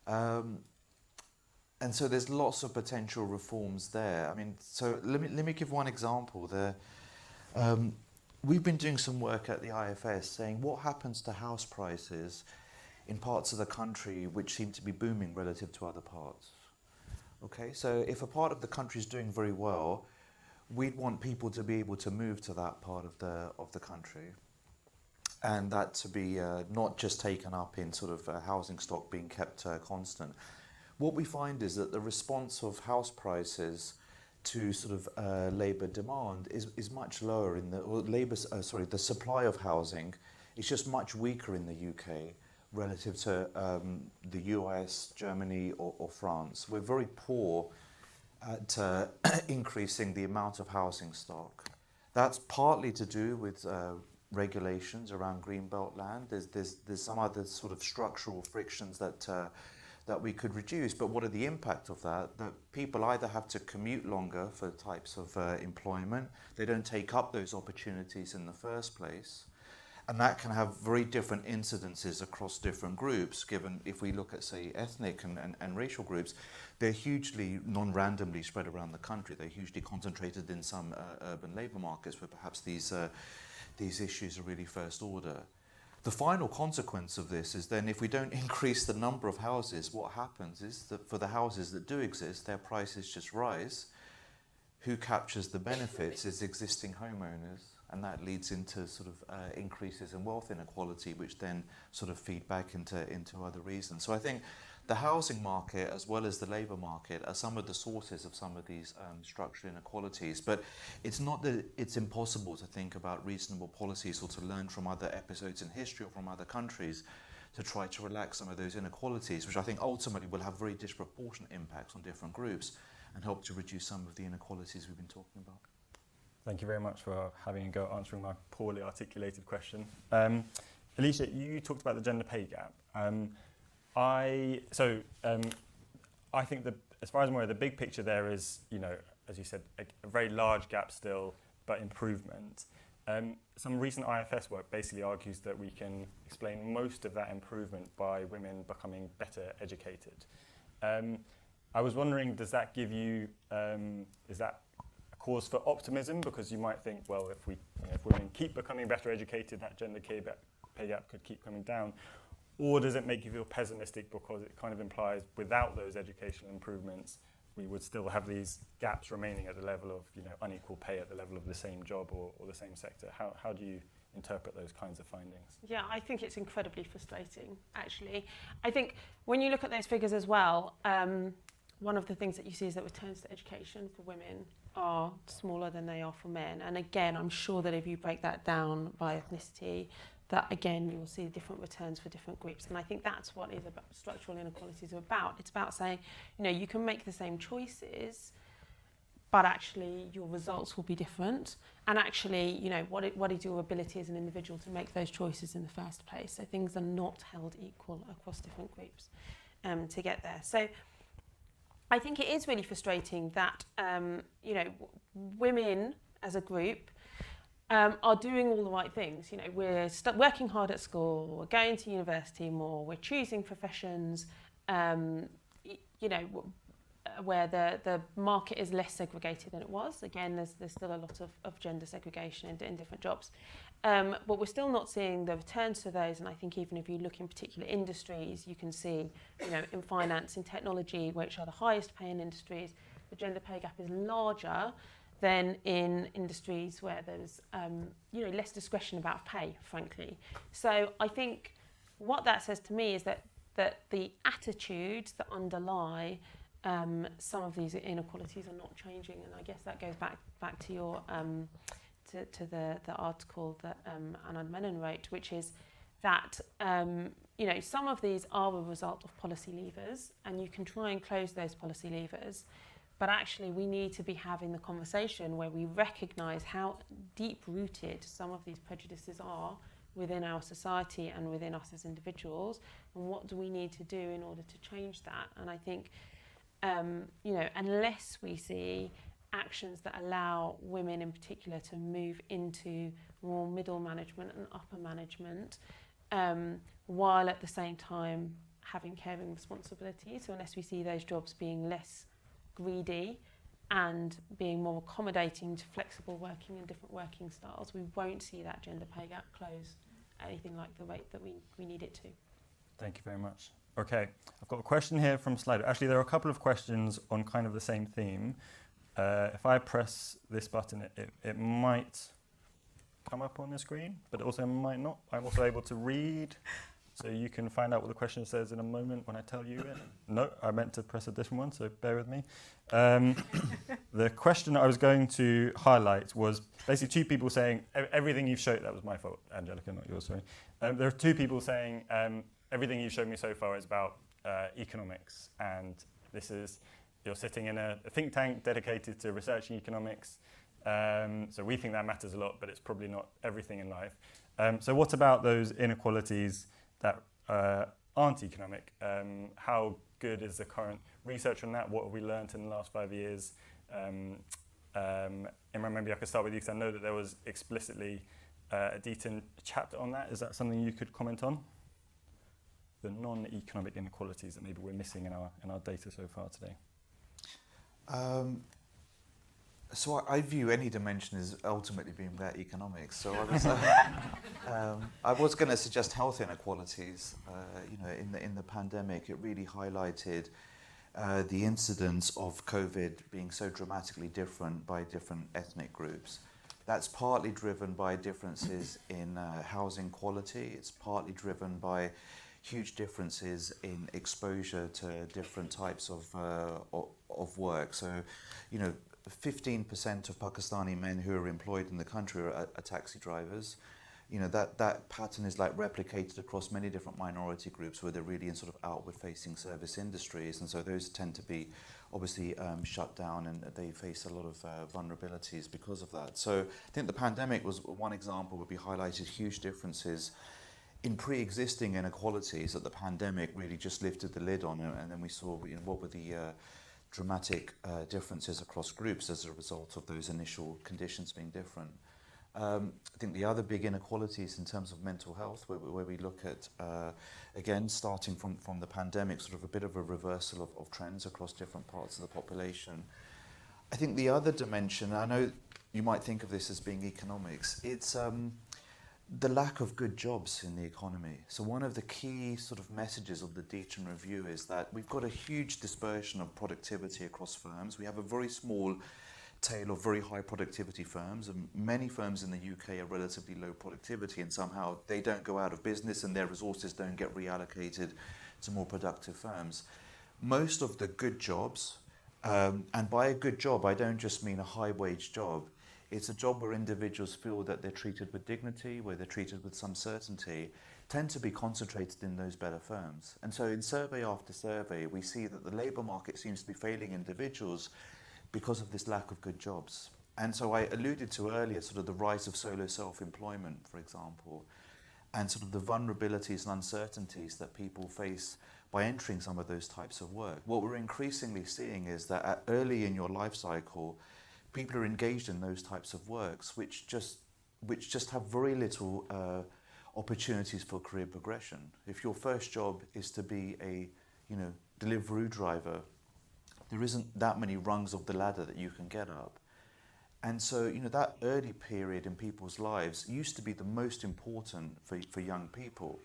And so there's lots of potential reforms there. I mean, so let me give one example there. We've been doing some work at the IFS saying what happens to house prices in parts of the country which seem to be booming relative to other parts. Okay, so if a part of the country is doing very well, we'd want people to be able to move to that part of the country. and that to be not just taken up in sort of housing stock being kept constant. What we find is that the response of house prices to sort of labour demand is much lower in the supply of housing is just much weaker in the UK relative to the US, Germany or France. We're very poor at increasing the amount of housing stock. That's partly to do with regulations around greenbelt land. There's some other sort of structural frictions that we could reduce. But what are the impact of that? That people either have to commute longer for types of employment, they don't take up those opportunities in the first place. And that can have very different incidences across different groups, given if we look at, say, ethnic and racial groups, they're hugely non-randomly spread around the country. They're hugely concentrated in some urban labour markets where perhaps these issues are really first order. The final consequence of this is then if we don't increase the number of houses, what happens is that for the houses that do exist, their prices just rise. Who captures the benefits is existing homeowners, and that leads into sort of increases in wealth inequality, which then sort of feed back into other reasons. So I think the housing market as well as the labour market are some of the sources of some of these structural inequalities. But it's not that it's impossible to think about reasonable policies or to learn from other episodes in history or from other countries to try to relax some of those inequalities, which I think ultimately will have very disproportionate impacts on different groups and help to reduce some of the inequalities we've been talking about. Thank you very much for having a go at answering my poorly articulated question. Alicia, you talked about the gender pay gap. I think that, as far as I'm aware, the big picture there is, as you said, a very large gap still, but improvement. Some recent IFS work basically argues that we can explain most of that improvement by women becoming better educated. I was wondering, does that give you, is that a cause for optimism? Because you might think, well, if women keep becoming better educated, that gender pay gap could keep coming down. Or does it make you feel pessimistic because it kind of implies without those educational improvements, we would still have these gaps remaining at the level of unequal pay at the level of the same job or the same sector? How do you interpret those kinds of findings? Yeah, I think it's incredibly frustrating, actually. I think when you look at those figures as well, one of the things that you see is that returns to education for women are smaller than they are for men. And again, I'm sure that if you break that down by ethnicity, that again, you will see different returns for different groups. And I think that's what is about structural inequalities are about. It's about saying, you can make the same choices, but actually your results will be different. And actually, what is your ability as an individual to make those choices in the first place? So things are not held equal across different groups to get there. So I think it is really frustrating that, women as a group are doing all the right things. We're working hard at school, we're going to university more, we're choosing professions, where the market is less segregated than it was. Again, there's still a lot of gender segregation in different jobs. But we're still not seeing the returns to those. And I think even if you look in particular industries, you can see, in finance, in technology, which are the highest paying industries, the gender pay gap is larger than in industries where there's less discretion about pay, frankly. So I think what that says to me is that the attitudes that underlie some of these inequalities are not changing, and I guess that goes back to your to the article that Anand Menon wrote, which is that some of these are a result of policy levers, and you can try and close those policy levers. But actually, we need to be having the conversation where we recognise how deep-rooted some of these prejudices are within our society and within us as individuals, and what do we need to do in order to change that. And I think, unless we see actions that allow women in particular to move into more middle management and upper management, while at the same time having caring responsibilities, so unless we see those jobs being less greedy and being more accommodating to flexible working and different working styles, we won't see that gender pay gap close anything like the rate that we need it to. Thank you very much. Okay, I've got a question here from Slido. Actually, there are a couple of questions on kind of the same theme. If I press this button, it might come up on the screen, but it also might not. I'm also able to read, so you can find out what the question says in a moment when I tell you it. No, I meant to press a different one, so bear with me. The question I was going to highlight was basically two people saying, everything you've showed, that was my fault, Angelica, not yours, sorry. There are two people saying, everything you've shown me so far is about economics, and this is, you're sitting in a think tank dedicated to researching economics, so we think that matters a lot, but it's probably not everything in life. So what about those inequalities that aren't economic? How good is the current research on that? What have we learned in the last 5 years? Imran, maybe I could start with you, because I know that there was explicitly a detailed chapter on that. Is that something you could comment on? The non-economic inequalities that maybe we're missing in our data so far today. So I view any dimension as ultimately being about economics. So I was going to suggest health inequalities. In the pandemic, it really highlighted the incidence of COVID being so dramatically different by different ethnic groups. That's partly driven by differences in housing quality. It's partly driven by huge differences in exposure to different types of work. So, 15% of Pakistani men who are employed in the country are taxi drivers. That pattern is like replicated across many different minority groups where they're really in sort of outward-facing service industries, and so those tend to be obviously shut down, and they face a lot of vulnerabilities because of that. So I think the pandemic was one example where we highlighted huge differences in pre-existing inequalities that the pandemic really just lifted the lid on, and then we saw what were the dramatic differences across groups as a result of those initial conditions being different. I think the other big inequalities in terms of mental health, where we look at, again, starting from the pandemic, sort of a bit of a reversal of trends across different parts of the population. I think the other dimension, I know you might think of this as being economics, it's the lack of good jobs in the economy. So one of the key sort of messages of the Deaton Review is that we've got a huge dispersion of productivity across firms. We have a very small tail of very high productivity firms, and many firms in the UK are relatively low productivity, and somehow they don't go out of business and their resources don't get reallocated to more productive firms. Most of the good jobs, and by a good job I don't just mean a high wage job, it's a job where individuals feel that they're treated with dignity, where they're treated with some certainty, tend to be concentrated in those better firms. And so in survey after survey, we see that the labour market seems to be failing individuals because of this lack of good jobs. And so I alluded to earlier sort of the rise of solo self-employment, for example, and sort of the vulnerabilities and uncertainties that people face by entering some of those types of work. What we're increasingly seeing is that early in your life cycle, people are engaged in those types of works which just have very little opportunities for career progression. If your first job is to be a Deliveroo driver, there isn't that many rungs of the ladder that you can get up. And so that early period in people's lives used to be the most important for young people.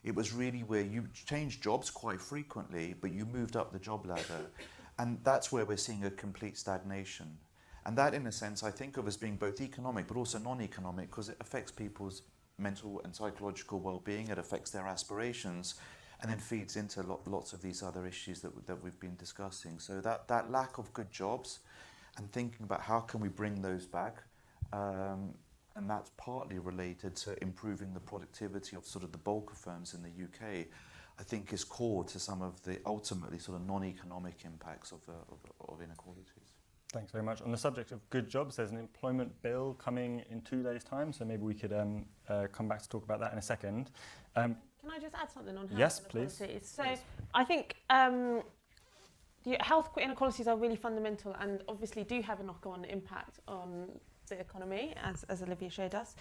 It was really where you changed jobs quite frequently, but you moved up the job ladder. And that's where we're seeing a complete stagnation. And that, in a sense, I think of as being both economic but also non-economic, because it affects people's mental and psychological well-being, it affects their aspirations, and then feeds into lots of these other issues that we've been discussing. So that lack of good jobs and thinking about how can we bring those back, and that's partly related to improving the productivity of sort of the bulk of firms in the UK, I think is core to some of the ultimately sort of non-economic impacts of inequalities. Thanks very much. On the subject of good jobs, there's an employment bill coming in 2 days' time, so maybe we could come back to talk about that in a second. Can I just add something on health yes, inequalities? please. So I think health inequalities are really fundamental and obviously do have a knock-on impact on the economy, as Olivia showed us.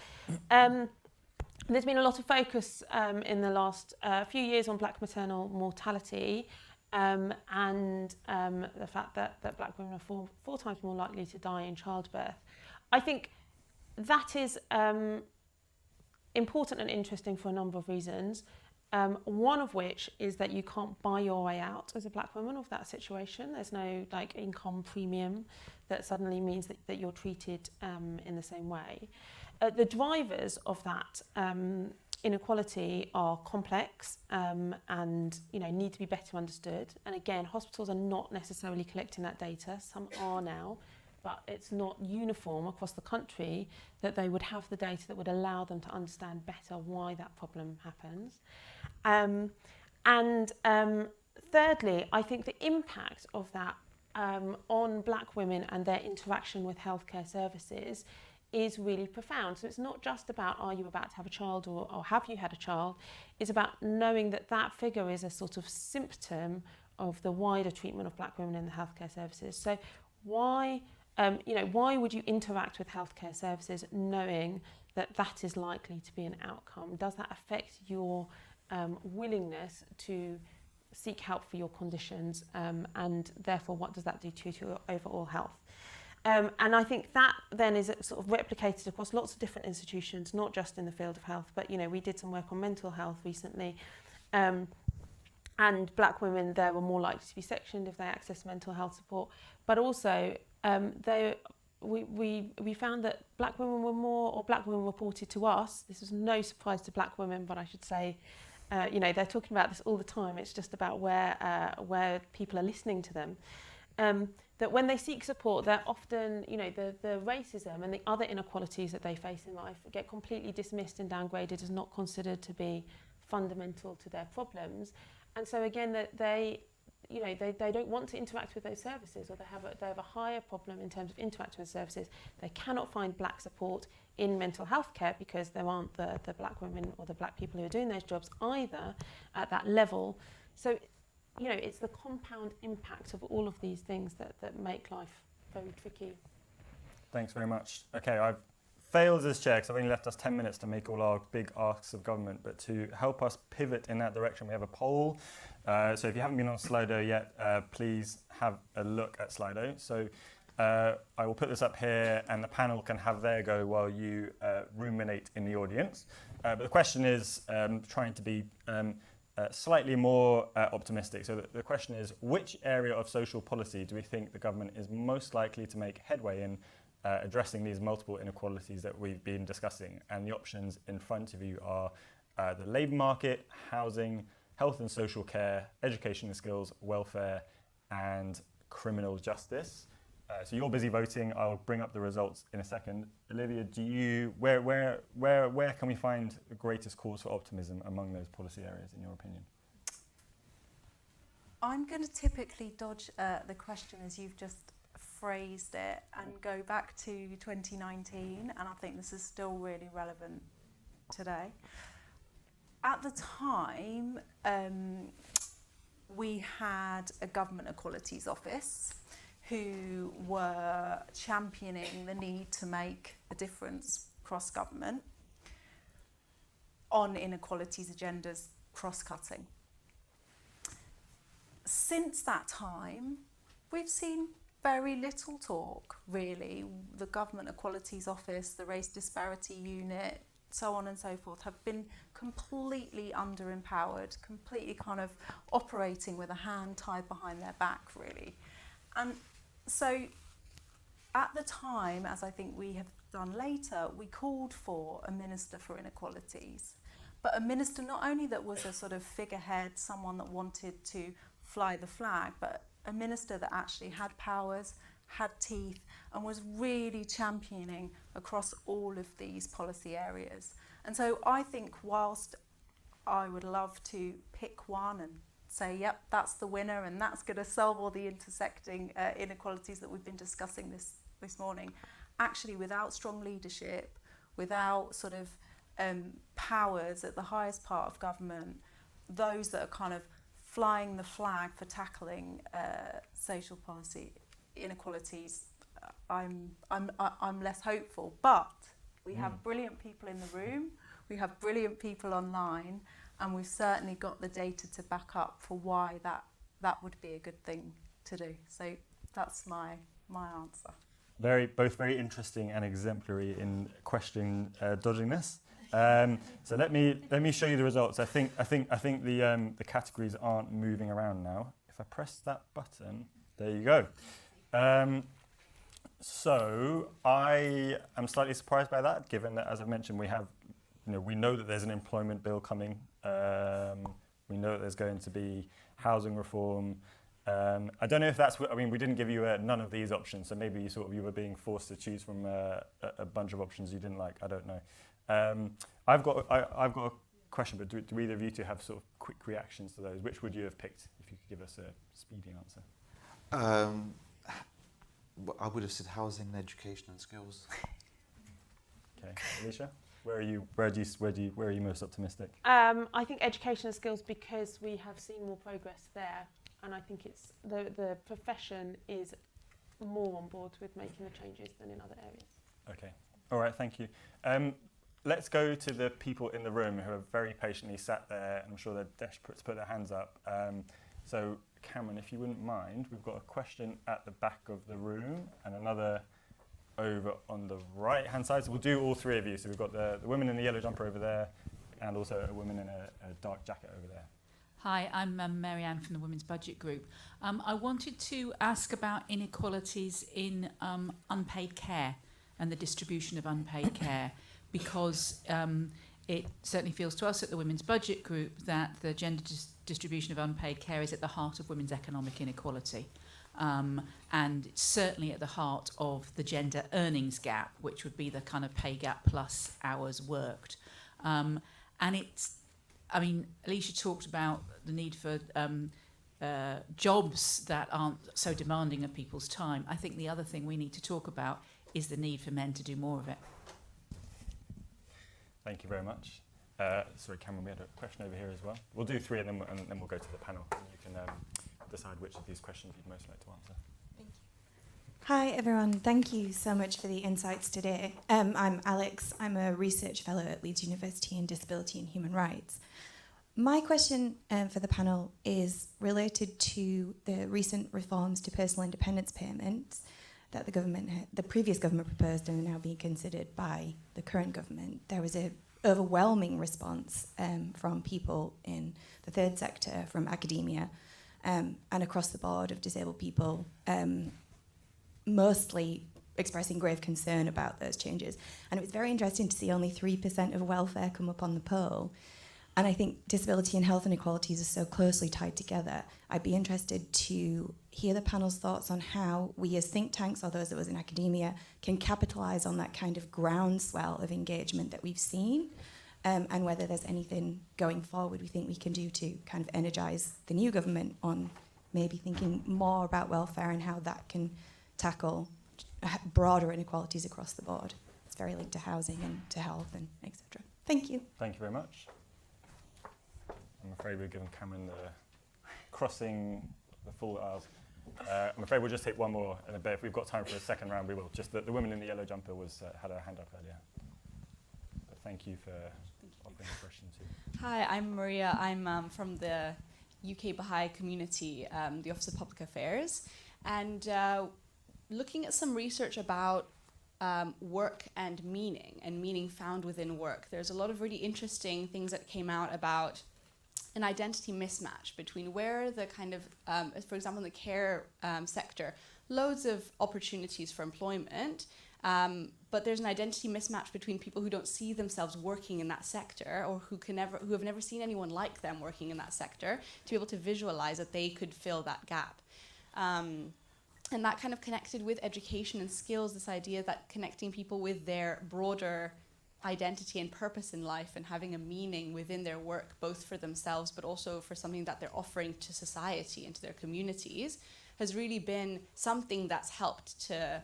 There's been a lot of focus in the last few years on black maternal mortality, and the fact that black women are four times more likely to die in childbirth. I think that is important and interesting for a number of reasons. One of which is that you can't buy your way out as a black woman of that situation. There's no income premium that suddenly means that you're treated in the same way. the drivers of that inequality are complex and need to be better understood. And again, hospitals are not necessarily collecting that data. Some are now, but it's not uniform across the country that they would have the data that would allow them to understand better why that problem happens. Thirdly, I think the impact of that on black women and their interaction with healthcare services is really profound. So it's not just about, are you about to have a child or have you had a child? It's about knowing that that figure is a sort of symptom of the wider treatment of black women in the healthcare services. So why would you interact with healthcare services knowing that that is likely to be an outcome? Does that affect your willingness to seek help for your conditions, and therefore what does that do to your overall health? And I think that then is sort of replicated across lots of different institutions, not just in the field of health, but we did some work on mental health recently, and black women there were more likely to be sectioned if they accessed mental health support, but also we found that black women were more, or black women reported to us, this was no surprise to black women, but I should say, they're talking about this all the time. It's just about where people are listening to them. That when they seek support, they're often, the racism and the other inequalities that they face in life get completely dismissed and downgraded as not considered to be fundamental to their problems. And so again, that they don't want to interact with those services, or they have a higher problem in terms of interacting with services. They cannot find black support in mental health care because there aren't the black women or the black people who are doing those jobs either at that level. So, it's the compound impact of all of these things that make life very tricky. Thanks very much. Okay, I've failed as chair because I've only left us 10 minutes to make all our big asks of government, but to help us pivot in that direction, we have a poll. So if you haven't been on Slido yet, please have a look at Slido. So I will put this up here and the panel can have their go while you ruminate in the audience. But the question is trying to be slightly more optimistic. So the question is, which area of social policy do we think the government is most likely to make headway in addressing these multiple inequalities that we've been discussing? And the options in front of you are the labour market, housing, health and social care, education and skills, welfare, and criminal justice. So you're busy voting. I'll bring up the results in a second. Olivia, where can we find the greatest cause for optimism among those policy areas, in your opinion? I'm going to typically dodge the question as you've just phrased it and go back to 2019, and I think this is still really relevant today. At the time, we had a government equalities office who were championing the need to make a difference across government on inequalities agendas cross-cutting. Since that time, we've seen very little talk, really. The Government Equalities Office, the Race Disparity Unit, so on and so forth, have been completely under-empowered, completely kind of operating with a hand tied behind their back, really. And so at the time, as I think we have done later, we called for a Minister for Inequalities, but a minister not only that was a sort of figurehead, someone that wanted to fly the flag, but a minister that actually had powers, had teeth, and was really championing across all of these policy areas. And so I think whilst I would love to pick one and say, yep, that's the winner and that's going to solve all the intersecting inequalities that we've been discussing this morning, actually without strong leadership, without sort of powers at the highest part of government, those that are kind of flying the flag for tackling social policy inequalities, I'm less hopeful. But we have brilliant people in the room, we have brilliant people online, and we've certainly got the data to back up for why that would be a good thing to do. So that's my answer. Both very interesting and exemplary in question dodging this. So let me show you the results. I think the categories aren't moving around now. If I press that button, there you go. So I am slightly surprised by that, given that, as I mentioned, we have, we know that there's an employment bill coming. We know that there's going to be housing reform. I don't know if that's we didn't give you none of these options, so maybe you were being forced to choose from a bunch of options you didn't like. I don't know. I've got a question, but do either of you two have sort of quick reactions to those? Which would you have picked if you could give us a speedy answer? I would have said housing and education and skills. Okay, Alicia, where are you most optimistic? I think education and skills, because we have seen more progress there, and I think it's the profession is more on board with making the changes than in other areas. Okay, all right, thank you. Let's go to the people in the room who have very patiently sat there, and I'm sure they're desperate to put their hands up. So Cameron, if you wouldn't mind, we've got a question at the back of the room and another over on the right-hand side. So we'll do all three of you. So we've got the woman in the yellow jumper over there and also a woman in a dark jacket over there. Hi, I'm Mary-Anne from the Women's Budget Group. I wanted to ask about inequalities in unpaid care and the distribution of unpaid care, because it certainly feels to us at the Women's Budget Group that the gender distribution of unpaid care is at the heart of women's economic inequality. And it's certainly at the heart of the gender earnings gap, which would be the kind of pay gap plus hours worked. And Alicia talked about the need for jobs that aren't so demanding of people's time. I think the other thing we need to talk about is the need for men to do more of it. Thank you very much. Sorry, Cameron, we had a question over here as well. We'll do three and then we'll go to the panel. And you can decide which of these questions you'd most like to answer. Thank you. Hi, everyone. Thank you so much for the insights today. I'm Alex. I'm a research fellow at Leeds University in Disability and Human Rights. My question for the panel is related to the recent reforms to personal independence payments that the previous government proposed and are now being considered by the current government. There was an overwhelming response from people in the third sector, from academia, and across the board of disabled people, mostly expressing grave concern about those changes. And it was very interesting to see only 3% of welfare come up on the poll. And I think disability and health inequalities are so closely tied together. I'd be interested to hear the panel's thoughts on how we as think tanks, or those of us in academia, can capitalise on that kind of groundswell of engagement that we've seen, and whether there's anything going forward we think we can do to kind of energise the new government on maybe thinking more about welfare and how that can tackle broader inequalities across the board. It's very linked to housing and to health and etc. Thank you. Thank you very much. I'm afraid we've given Cameron the crossing the full aisles. I'm afraid we'll just take one more in a bit. If we've got time for a second round, we will. Just the woman in the yellow jumper had her hand up earlier. But thank you for offering a question too. Hi, I'm Maria. I'm from the UK Baha'i community, the Office of Public Affairs, and looking at some research about work and meaning found within work. There's a lot of really interesting things that came out about an identity mismatch between where the kind of, for example, in the care sector, loads of opportunities for employment, but there's an identity mismatch between people who don't see themselves working in that sector, or who have never seen anyone like them working in that sector, to be able to visualize that they could fill that gap. And that kind of connected with education and skills, this idea that connecting people with their broader identity and purpose in life and having a meaning within their work, both for themselves but also for something that they're offering to society and to their communities, has really been something that's helped to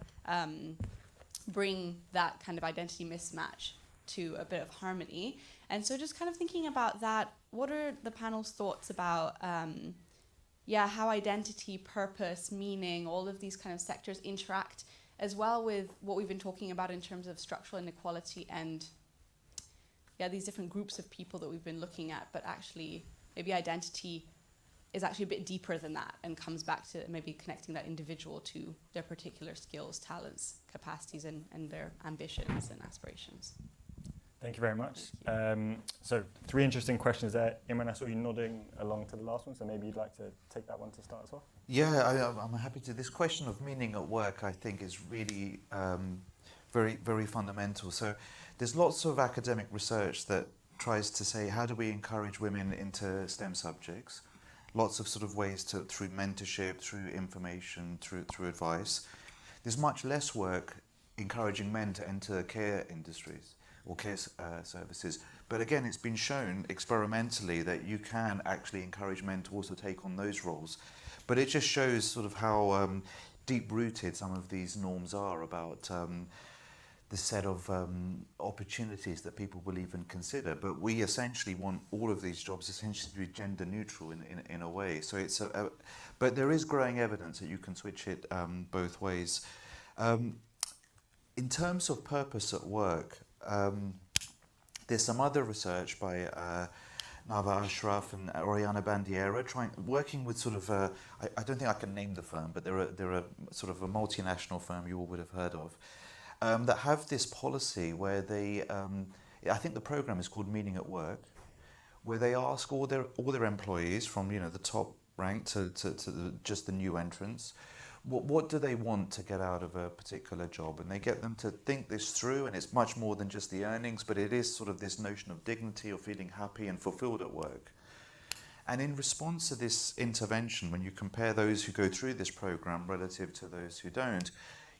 bring that kind of identity mismatch to a bit of harmony. And so just kind of thinking about that, what are the panel's thoughts about how identity, purpose, meaning, all of these kind of sectors interact, as well with what we've been talking about in terms of structural inequality and these different groups of people that we've been looking at, but actually maybe identity is actually a bit deeper than that and comes back to maybe connecting that individual to their particular skills, talents, capacities, and their ambitions and aspirations. Thank you very much. So 3 interesting questions there. Imran, I saw you nodding along to the last one, so maybe you'd like to take that one to start as well? Yeah, I'm happy to. This question of meaning at work, I think, is really very, very fundamental. So there's lots of academic research that tries to say, how do we encourage women into STEM subjects? Lots of sort of ways to, through mentorship, through information, through advice. There's much less work encouraging men to enter care industries or care services. But again, it's been shown experimentally that you can actually encourage men to also take on those roles. But it just shows sort of how deep-rooted some of these norms are about the set of opportunities that people will even consider. But we essentially want all of these jobs essentially to be gender neutral in a way. So it's but there is growing evidence that you can switch it both ways. In terms of purpose at work, there's some other research by Nava Ashraf and Oriana Bandiera working with sort of I don't think I can name the firm, but they're a sort of a multinational firm you all would have heard of, that have this policy where they I think the program is called Meaning at Work, where they ask all their employees from the top rank to just the new entrants, what do they want to get out of a particular job, and they get them to think this through. And it's much more than just the earnings, but it is sort of this notion of dignity, or feeling happy and fulfilled at work. And in response to this intervention, when you compare those who go through this program relative to those who don't,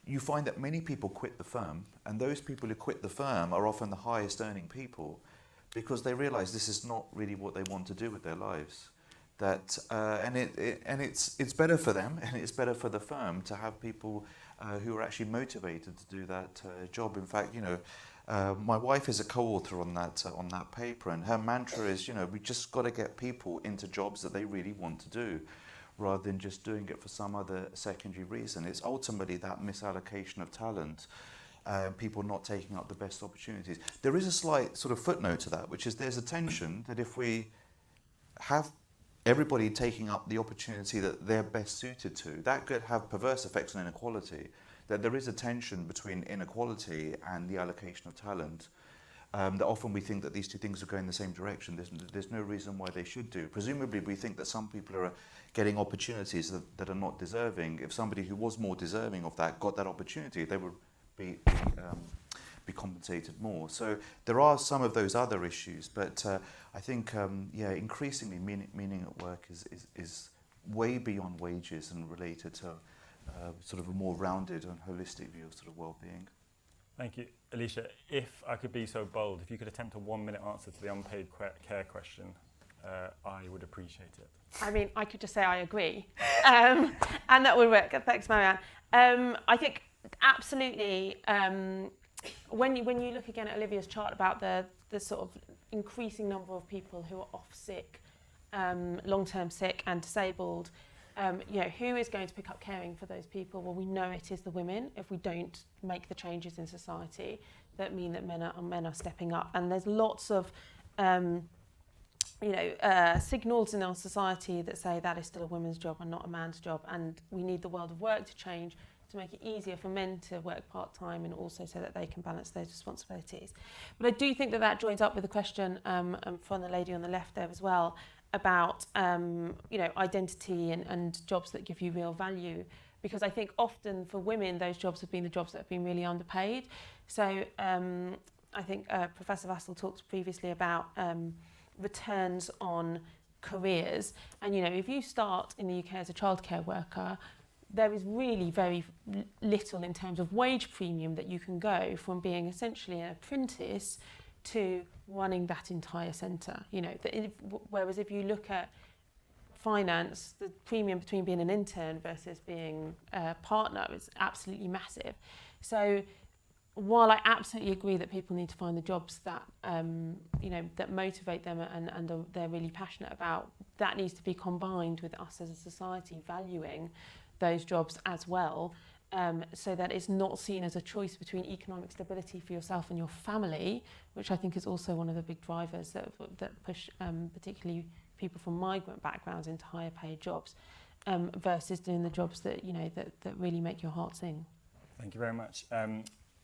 you find that many people quit the firm, and those people who quit the firm are often the highest earning people, because they realize this is not really what they want to do with their lives. That and it's better for them, and it's better for the firm to have people who are actually motivated to do that job. In fact, my wife is a co-author on that paper, and her mantra is, we just got to get people into jobs that they really want to do, rather than just doing it for some other secondary reason. It's ultimately that misallocation of talent, people not taking up the best opportunities. There is a slight sort of footnote to that, which is there's a tension that if we have everybody taking up the opportunity that they're best suited to, that could have perverse effects on inequality. That there is a tension between inequality and the allocation of talent. That often we think that these two things are going in the same direction. There's no reason why they should do. Presumably we think that some people are getting opportunities that are not deserving. If somebody who was more deserving of that got that opportunity, they would be compensated more. So there are some of those other issues, but I think increasingly meaning at work is way beyond wages and related to sort of a more rounded and holistic view of sort of well-being. Thank you. Alicia, if I could be so bold, if you could attempt a 1-minute answer to the unpaid care question, I would appreciate it. I mean, I could just say I agree, and that would work. Thanks, Marianne. I think absolutely. When you look again at Olivia's chart about the sort of increasing number of people who are off sick, long-term sick and disabled, who is going to pick up caring for those people? Well, we know it is the women if we don't make the changes in society that mean that men are stepping up. And there's lots of signals in our society that say that is still a woman's job and not a man's job, and we need the world of work to change to make it easier for men to work part-time, and also so that they can balance those responsibilities. But I do think that joins up with the question from the lady on the left there as well about identity and jobs that give you real value, because I think often for women those jobs have been the jobs that have been really underpaid. So I think Professor Vassal talked previously about returns on careers, and if you start in the UK as a childcare worker, there is really very little in terms of wage premium that you can go from being essentially an apprentice to running that entire centre. Whereas if you look at finance, the premium between being an intern versus being a partner is absolutely massive. So while I absolutely agree that people need to find the jobs that that motivate them and they're really passionate about, that needs to be combined with us as a society valuing those jobs as well, so that it's not seen as a choice between economic stability for yourself and your family, which I think is also one of the big drivers that push particularly people from migrant backgrounds into higher paid jobs, versus doing the jobs that that really make your heart sing. Thank you very much.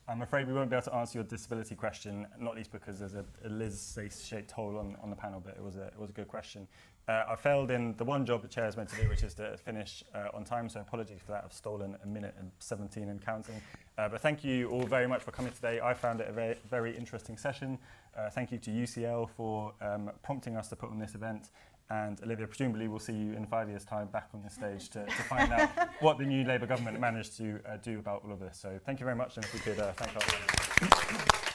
I'm afraid we won't be able to answer your disability question, not least because there's a Liz-shaped hole on the panel, but it was a good question. I failed in the one job the chair is meant to do, which is to finish on time, so apologies for that. I've stolen a minute and 17 and counting. But thank you all very much for coming today. I found it a very, very interesting session. Thank you to UCL for prompting us to put on this event. And Olivia, presumably we'll see you in 5 years' time back on this stage to find out what the new Labour government managed to do about all of this. So thank you very much, and if we could thank our